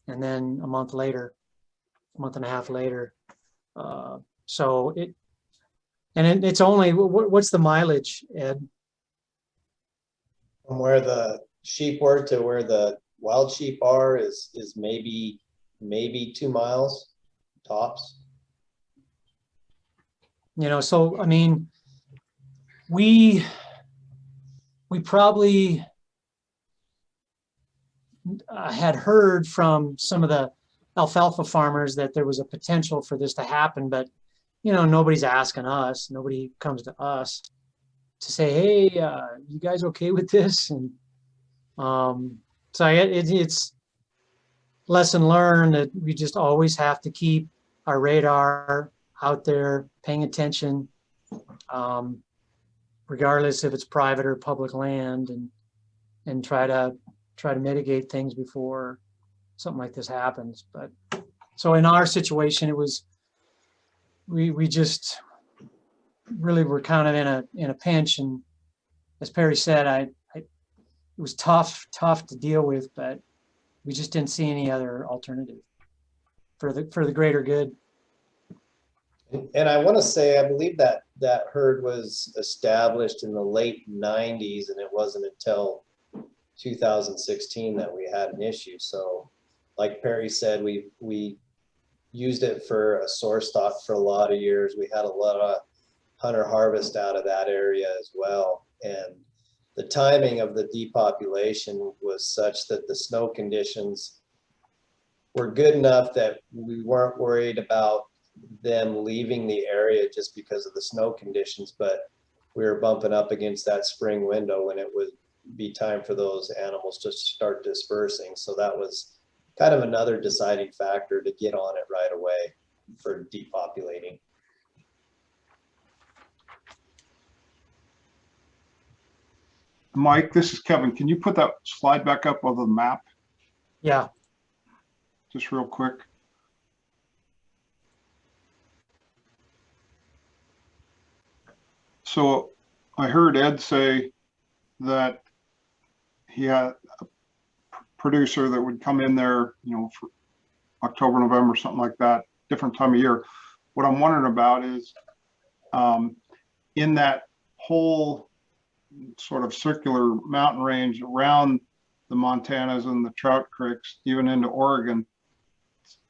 then a month and a half later, so it's only, what's the mileage, Ed? From where the sheep were to where the wild sheep are is maybe 2 miles tops. You know, so I mean, we probably had heard from some of the alfalfa farmers that there was a potential for this to happen, but you know, nobody's asking us. Nobody comes to us to say, "Hey, you guys okay with this?" And so it's lesson learned that we just always have to keep our radar out there, paying attention, regardless if it's private or public land, and try to mitigate things before something like this happens. But so in our situation, it was we just really were kind of in a pinch, and as Perry said, it was tough to deal with, but we just didn't see any other alternative for the greater good. And I want to say, I believe that herd was established in the late 90s, and it wasn't until 2016 that we had an issue. So like Perry said, we used it for a source stock for a lot of years. We had a lot of hunter harvest out of that area as well. And the timing of the depopulation was such that the snow conditions were good enough that we weren't worried about them leaving the area just because of the snow conditions, but we were bumping up against that spring window when it would be time for those animals to start dispersing. So that was kind of another deciding factor to get on it right away for depopulating. Mike, this is Kevin. Can you put that slide back up of the map Yeah. just real quick? So I heard Ed say that he had a producer that would come in there, you know, for October, November, something like that, different time of year. What I'm wondering about is in that whole sort of circular mountain range around the Montanas and the Trout Creeks, even into Oregon,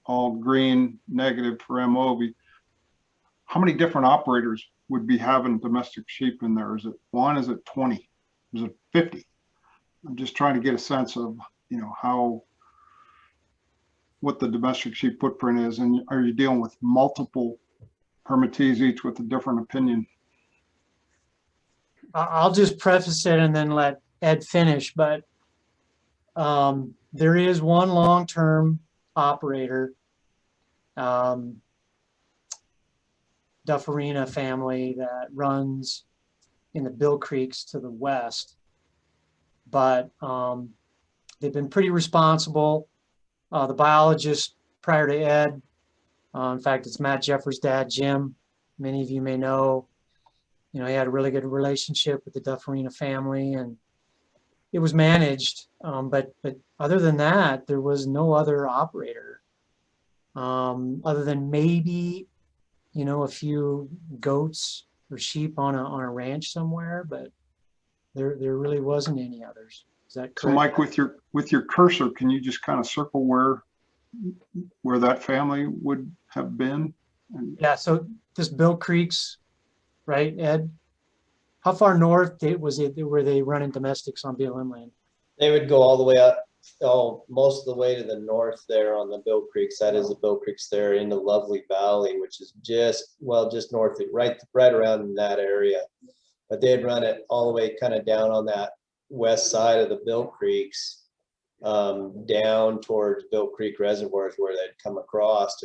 all green, negative for MO. How many different operators would be having domestic sheep in there? Is it 1? Is it 20? Is it 50? I'm just trying to get a sense of, you know, what the domestic sheep footprint is. And are you dealing with multiple permittees, each with a different opinion? I'll just preface it and then let Ed finish, but there is one long-term operator, Dufferina family, that runs in the Bill Creeks to the west, but they've been pretty responsible. The biologist prior to Ed, in fact, it's Matt Jeffers' dad, Jim. Many of you may know. You know, he had a really good relationship with the Dufferina family, and it was managed. But other than that, there was no other operator, other than maybe, you know, a few goats or sheep on a ranch somewhere. But there really wasn't any others. Is that correct? So Mike, with your cursor, can you just kind of circle where that family would have been? Yeah. So this Bill Creeks, right, Ed? How far north were they running domestics on BLM land? They would go all the way up, most of the way to the north there on the Bill Creeks. That is the Bill Creeks there into Lovely Valley, which is just north, right around in that area. But they'd run it all the way kind of down on that west side of the Bill Creeks, down towards Bill Creek reservoirs where they'd come across,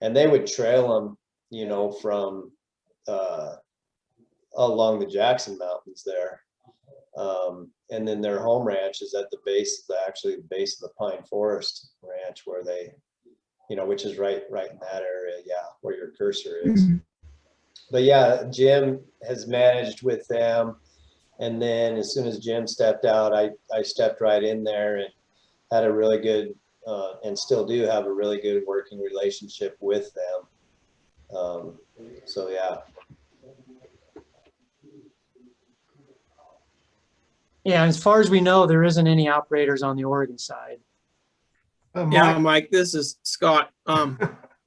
and they would trail them, you know, from along the Jackson Mountains there. And then their home ranch is at the base, actually the base of the Pine Forest Ranch, where they, which is right in that area, yeah, where your cursor is. Mhm. But yeah, Jim has managed with them. And then as soon as Jim stepped out, I stepped right in there and had a really good, and still do have a really good working relationship with them. So yeah. Yeah, as far as we know, there isn't any operators on the Oregon side. Yeah, Mike, this is Scott.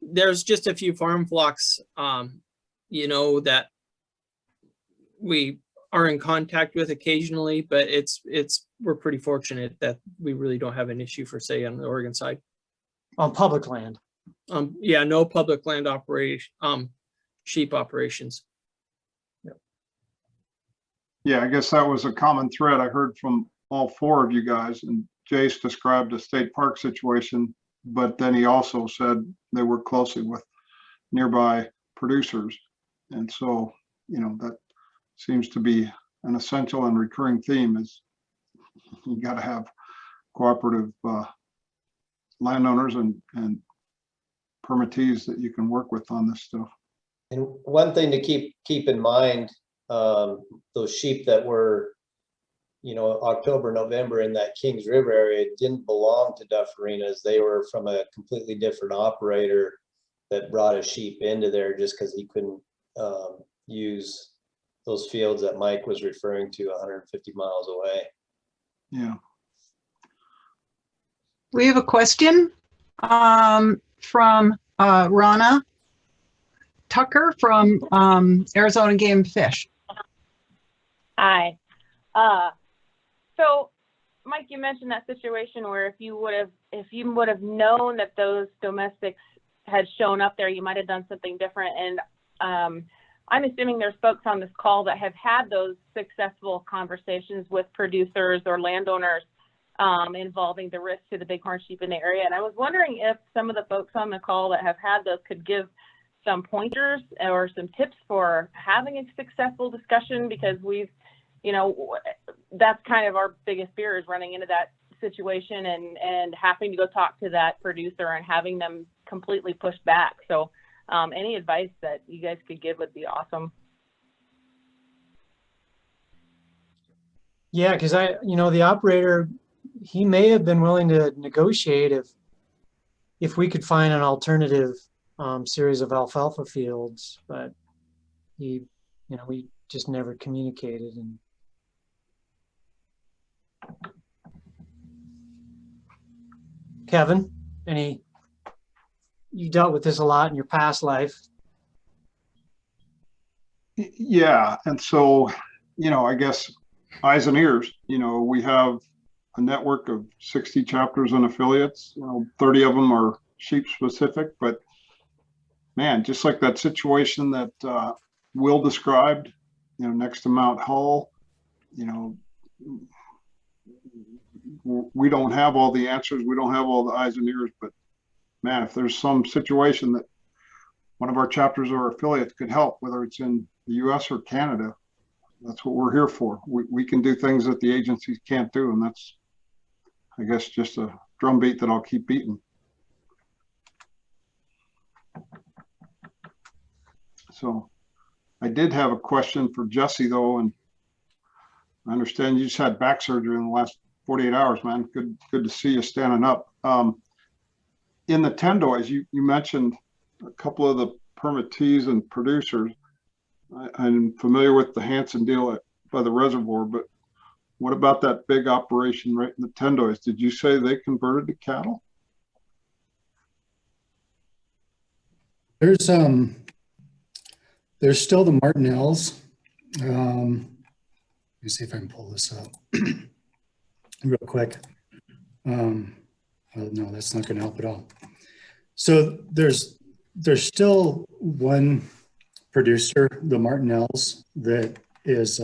There's just a few farm flocks, that we are in contact with occasionally, but we're pretty fortunate that we really don't have an issue for, say, on the Oregon side. On public land. Yeah, no public land operation, sheep operations. Yeah, I guess that was a common thread I heard from all four of you guys, and Jace described a state park situation, but then he also said they work closely with nearby producers. And so, that seems to be an essential and recurring theme is you got to have cooperative landowners and permittees that you can work with on this stuff. And one thing to keep in mind, those sheep that were, October, November in that Kings River area didn't belong to Dufferinas. They were from a completely different operator that brought a sheep into there just because he couldn't use those fields that Mike was referring to 150 miles away. Yeah. We have a question from Rana Tucker from Arizona Game and Fish. Hi. So Mike, you mentioned that situation where if you would have known that those domestics had shown up there, you might have done something different. And I'm assuming there's folks on this call that have had those successful conversations with producers or landowners involving the risk to the bighorn sheep in the area. And I was wondering if some of the folks on the call that have had those could give some pointers or some tips for having a successful discussion, because we've, that's kind of our biggest fear, is running into that situation and having to go talk to that producer and having them completely pushed back. So any advice that you guys could give would be awesome. Yeah, because the operator, he may have been willing to negotiate if we could find an alternative series of alfalfa fields, but we just never communicated. And Kevin, you dealt with this a lot in your past life. Yeah, and so, I guess eyes and ears, we have a network of 60 chapters and affiliates, 30 of them are sheep specific, but man, just like that situation that Will described, next to Mount Hull, we don't have all the answers. We don't have all the eyes and ears, but man, if there's some situation that one of our chapters or affiliates could help, whether it's in the US or Canada, that's what we're here for. We can do things that the agencies can't do. And that's, I guess, just a drumbeat that I'll keep beating. So I did have a question for Jesse though, and I understand you just had back surgery in the last 48 hours, man. Good to see you standing up. In the tendoys, you mentioned a couple of the permittees and producers. I'm familiar with the Hanson deal by the reservoir, but what about that big operation right in the tendoys? Did you say they converted to cattle? There's still the Martinells. Let me see if I can pull this up real quick. Well, no, that's not going to help at all. So there's still one producer, the Martinells, that is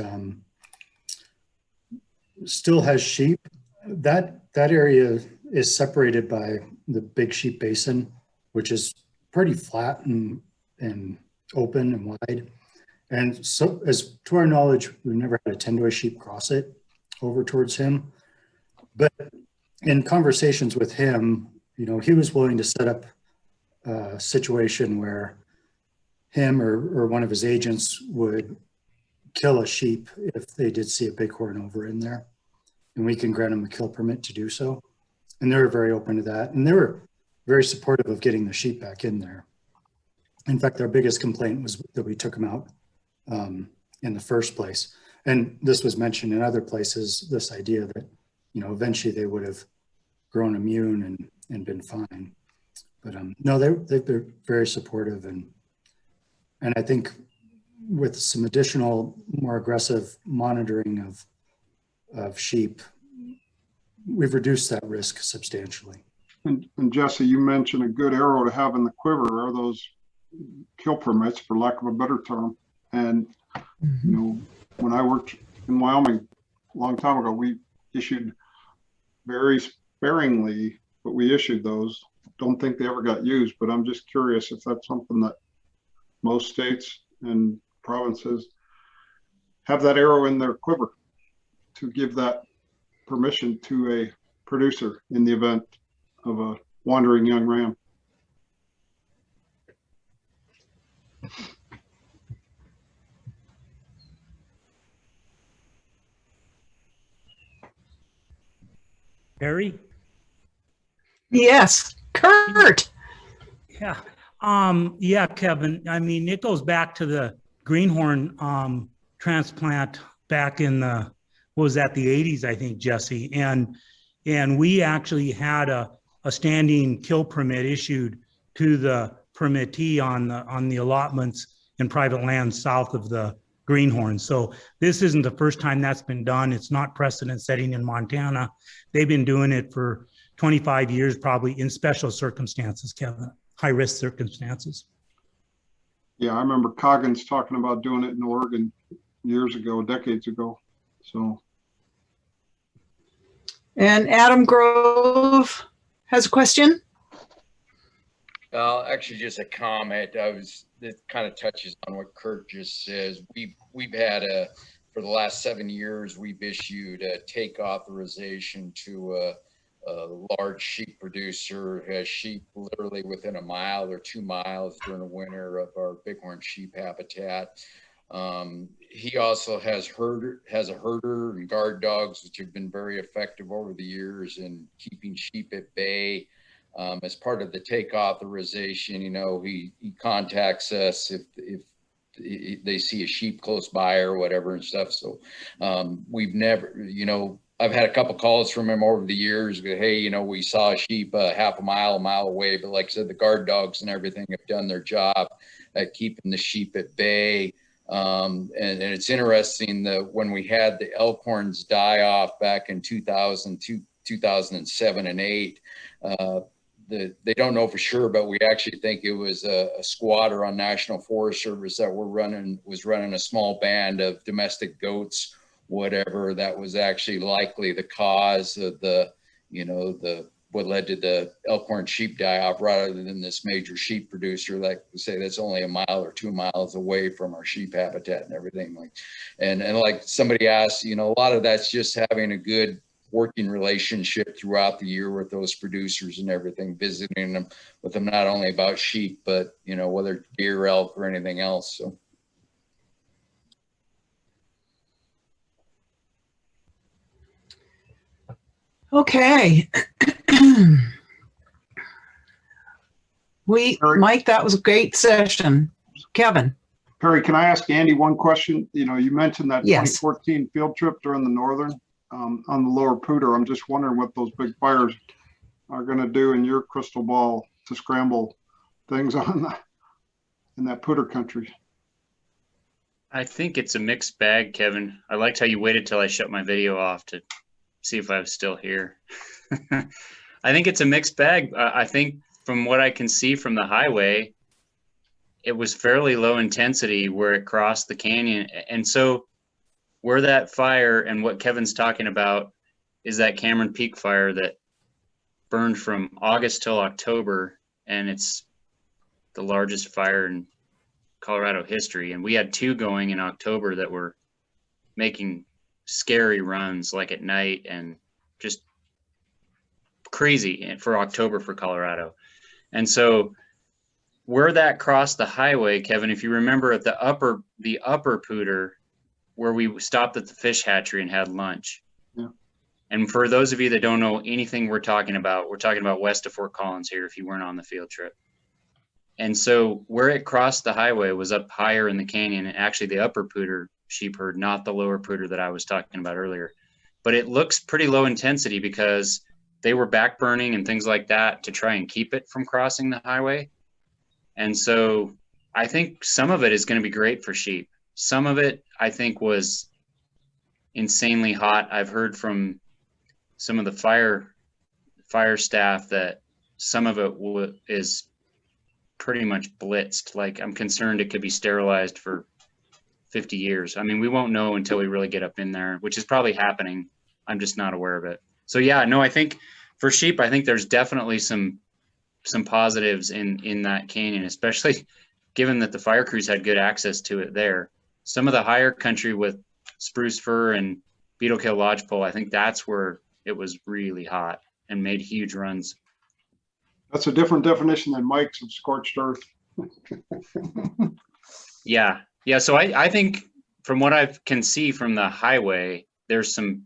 still has sheep. That area is separated by the Big Sheep Basin, which is pretty flat and open and wide. And so, as to our knowledge, we've never had a tendoy sheep cross it. over towards him. But in conversations with him, you know, he was willing to set up a situation where him or one of his agents would kill a sheep if they did see a bighorn over in there, and we can grant them a kill permit to do so. And they were very open to that, and they were very supportive of getting the sheep back in there. In fact, their biggest complaint was that we took them out in the first place. And this was mentioned in other places, this idea that, you know, eventually they would have grown immune and been fine. But no, they've been very supportive, and I think with some additional, more aggressive monitoring of sheep, we've reduced that risk substantially. And Jesse, you mentioned a good arrow to have in the quiver are those kill permits, for lack of a better term. And you know, when I worked in Wyoming a long time ago, we issued very sparingly, but we issued those. Don't think they ever got used, but I'm just curious if that's something that most states and provinces have, that arrow in their quiver to give that permission to a producer in the event of a wandering young ram. Harry? Yes, Kurt. Yeah. Yeah, Kevin. I mean, it goes back to the greenhorn transplant back in the, what was that, the 80s, I think, Jesse. And we actually had a standing kill permit issued to the permittee on the allotments in private land south of the greenhorn. So this isn't the first time that's been done. It's not precedent setting in Montana. They've been doing it for 25 years, probably in special circumstances, Kevin, high risk circumstances. Yeah, I remember Coggins talking about doing it in Oregon years ago, decades ago. So. And Adam Grove has a question. Actually, just a comment. It kind of touches on what Kurt just says. We've had for the last 7 years, we've issued a take authorization to a large sheep producer who has sheep literally within a mile or 2 miles during the winter of our bighorn sheep habitat. He also has a herder and guard dogs, which have been very effective over the years in keeping sheep at bay. As part of the take authorization, you know, he contacts us if they see a sheep close by or whatever and stuff. So we've never, you know, I've had a couple calls from him over the years. Hey, you know, we saw a sheep half a mile away, but like I said, the guard dogs and everything have done their job at keeping the sheep at bay. And it's interesting that when we had the elkhorns die off back in 2007 and 8, they don't know for sure, but we actually think it was a squatter on National Forest Service that was running a small band of domestic goats, whatever, that was actually likely the cause of what led to the elkhorn sheep die off, rather than this major sheep producer, like we say, that's only a mile or 2 miles away from our sheep habitat and everything. And like somebody asked, you know, a lot of that's just having a good working relationship throughout the year with those producers and everything, visiting them with them, not only about sheep, but, you know, whether it's deer, elk, or anything else. So. Okay. Mike, that was a great session. Kevin. Perry, can I ask Andy one question? You know, you mentioned that Yes. 2014 field trip during the northern on the lower Pooter. I'm just wondering what those big fires are going to do in your crystal ball to scramble things in that Pooter country. I think it's a mixed bag, Kevin. I liked how you waited till I shut my video off to see if I was still here. I think it's a mixed bag. I think from what I can see from the highway, it was fairly low intensity where it crossed the canyon. And so where that fire and what Kevin's talking about is that Cameron Peak fire that burned from August till October, and it's the largest fire in Colorado history. And we had 2 going in October that were making scary runs like at night and just crazy for October for Colorado. And so where that crossed the highway, Kevin, if you remember at the upper Pooter, where we stopped at the fish hatchery and had lunch. Yeah. And for those of you that don't know anything we're talking about west of Fort Collins here, if you weren't on the field trip. And so where it crossed the highway was up higher in the canyon, and actually the upper Pooter sheep herd, not the lower Pooter that I was talking about earlier. But it looks pretty low intensity because they were back burning and things like that to try and keep it from crossing the highway. And so I think some of it is going to be great for sheep. Some of it I think was insanely hot. I've heard from some of the fire staff that some of it is pretty much blitzed. Like, I'm concerned it could be sterilized for 50 years. I mean, we won't know until we really get up in there, which is probably happening. I'm just not aware of it. So yeah, no, I think for sheep, I think there's definitely some positives in that canyon, especially given that the fire crews had good access to it there. Some of the higher country with spruce fir and beetle-kill lodgepole, I think that's where it was really hot and made huge runs. That's a different definition than Mike's of scorched earth. Yeah. So I think from what I can see from the highway, there's some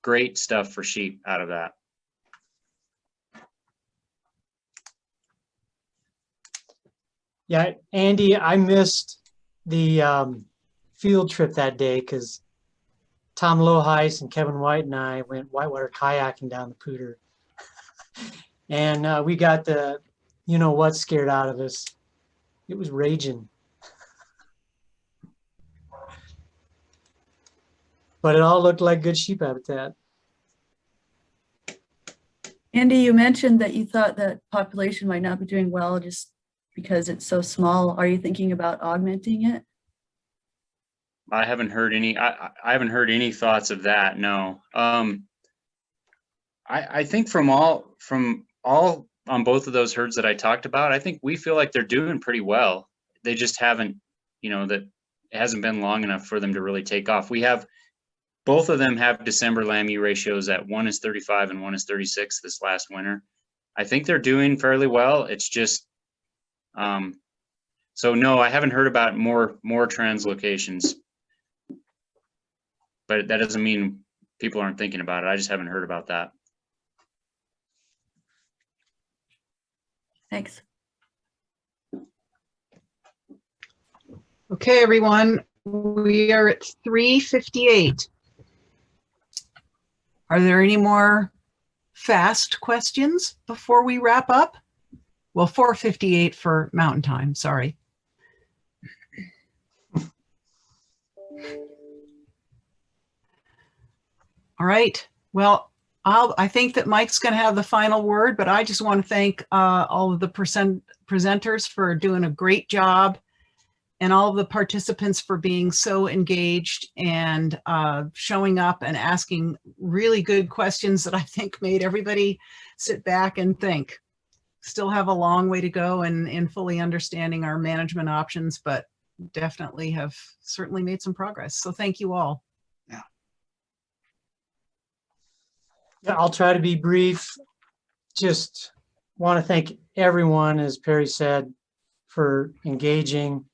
great stuff for sheep out of that. Yeah, Andy, I missed the field trip that day because Tom Loheis and Kevin White and I went whitewater kayaking down the Pooter. And we got the, you know what, scared out of us. It was raging. But it all looked like good sheep habitat. Andy, you mentioned that you thought that population might not be doing well just because it's so small. Are you thinking about augmenting it? I haven't heard any. I haven't heard any thoughts of that. No. I think from all on both of those herds that I talked about, I think we feel like they're doing pretty well. They just haven't, that it hasn't been long enough for them to really take off. Both of them have December lamb-ewe ratios at 1 is 35 and 1 is 36 this last winter. I think they're doing fairly well. It's just, so no, I haven't heard about more translocations, but that doesn't mean people aren't thinking about it. I just haven't heard about that. Thanks. Okay, everyone, we are at 3:58. Are there any more fast questions before we wrap up? Well, 4:58 for Mountain Time, sorry. All right, well, I think that Mike's going to have the final word, but I just want to thank all of the presenters for doing a great job, and all of the participants for being so engaged and showing up and asking really good questions that I think made everybody sit back and think. Still have a long way to go in fully understanding our management options, but definitely have certainly made some progress. So thank you all. Yeah, I'll try to be brief. Just want to thank everyone, as Perry said, for engaging.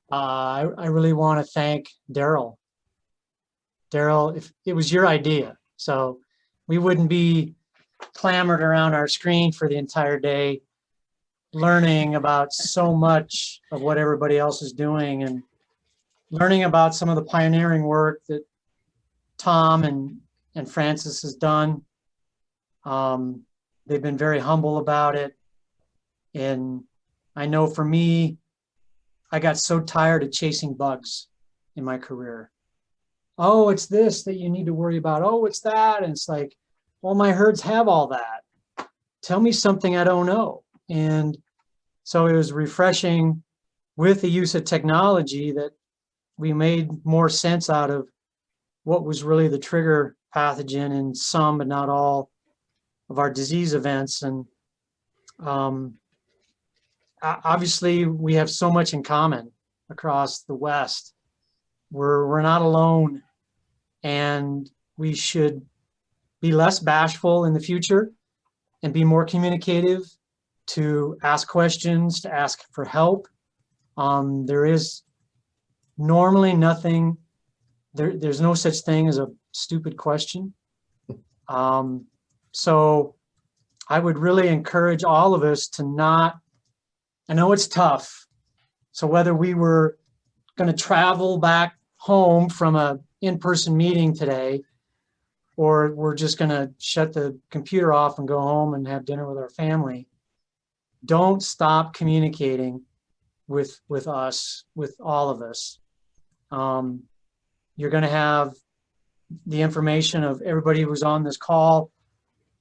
I really want to thank Daryl. Daryl, if it was your idea, so we wouldn't be clamored around our screen for the entire day, learning about so much of what everybody else is doing and learning about some of the pioneering work that Tom and Francis has done. They've been very humble about it. And I know for me, I got so tired of chasing bugs in my career. Oh, it's this that you need to worry about. Oh, it's that. And it's like, well, my herds have all that. Tell me something I don't know. And so it was refreshing with the use of technology that we made more sense out of what was really the trigger pathogen in some, but not all, of our disease events. And obviously, we have so much in common across the West we're not alone, and we should be less bashful in the future and be more communicative, to ask questions, to ask for help. There is normally nothing, there's no such thing as a stupid question. So I would really encourage all of us to not, I know it's tough. So whether we were going to travel back home from a in-person meeting today, or we're just going to shut the computer off and go home and have dinner with our family, don't stop communicating with us, with all of us. You're going to have the information of everybody who's on this call,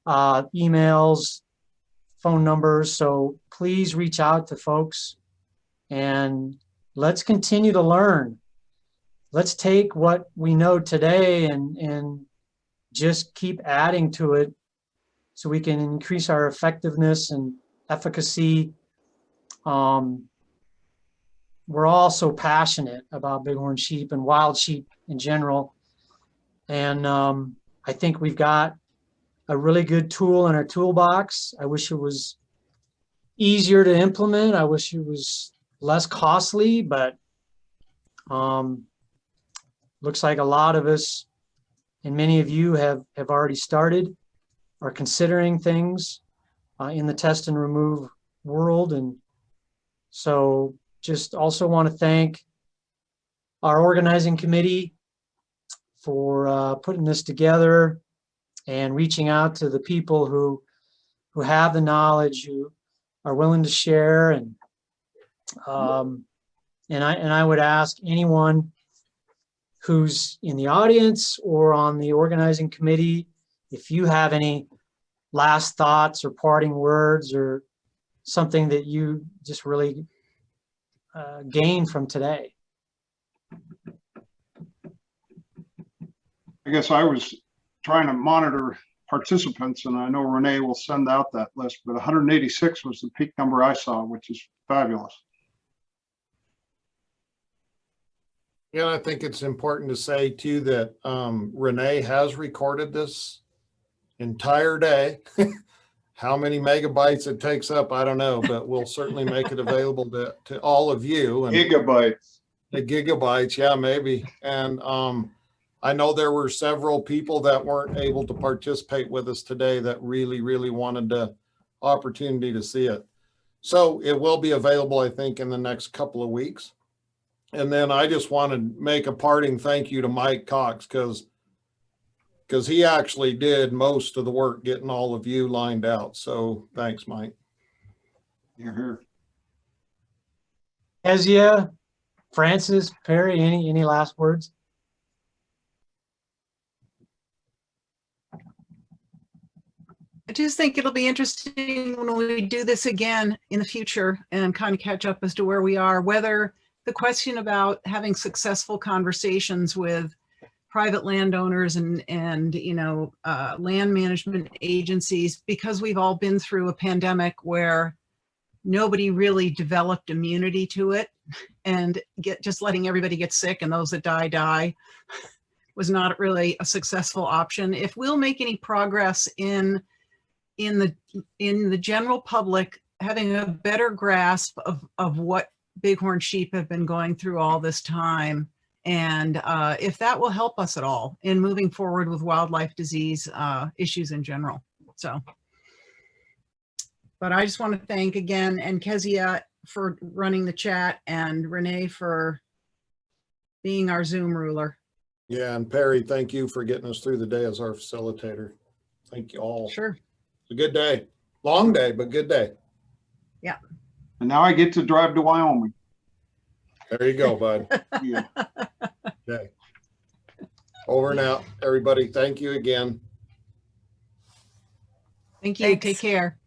emails, phone numbers. So please reach out to folks and let's continue to learn. Let's take what we know today and just keep adding to it so we can increase our effectiveness and efficacy. We're all so passionate about bighorn sheep and wild sheep in general. And I think we've got a really good tool in our toolbox. I wish it was easier to implement. I wish it was less costly, but looks like a lot of us and many of you have already started, are considering things in the test and remove world. And so just also want to thank our organizing committee for putting this together and reaching out to the people who have the knowledge, who are willing to share. And I would ask anyone who's in the audience or on the organizing committee, if you have any last thoughts or parting words or something that you just really gained from today. I guess I was trying to monitor participants, and I know Renee will send out that list, but 186 was the peak number I saw, which is fabulous. Yeah, I think it's important to say too that Renee has recorded this entire day. How many megabytes it takes up, I don't know, but we'll certainly make it available to all of you. And gigabytes. The gigabytes, yeah, maybe. And I know there were several people that weren't able to participate with us today that really, really wanted the opportunity to see it. So it will be available, I think, in the next couple of weeks. And then I just want to make a parting thank you to Mike Cox, because he actually did most of the work getting all of you lined out. So thanks, Mike. You're here. Kezia, Francis, Perry, any last words? I just think it'll be interesting when we do this again in the future and kind of catch up as to where we are, whether the question about having successful conversations with private landowners and you know, land management agencies, because we've all been through a pandemic where nobody really developed immunity to it, and just letting everybody get sick and those that die was not really a successful option. If we'll make any progress in the general public having a better grasp of what bighorn sheep have been going through all this time, and if that will help us at all in moving forward with wildlife disease issues in general. So, but I just want to thank again, and Kezia for running the chat, and Renee for being our Zoom ruler. Yeah, and Perry, thank you for getting us through the day as our facilitator. Thank you all. Sure. It's a good day. Long day, but good day. Yeah. And now I get to drive to Wyoming. There you go, bud. Yeah. Okay. Over and out, everybody. Thank you again. Thank you. Thanks. Take care.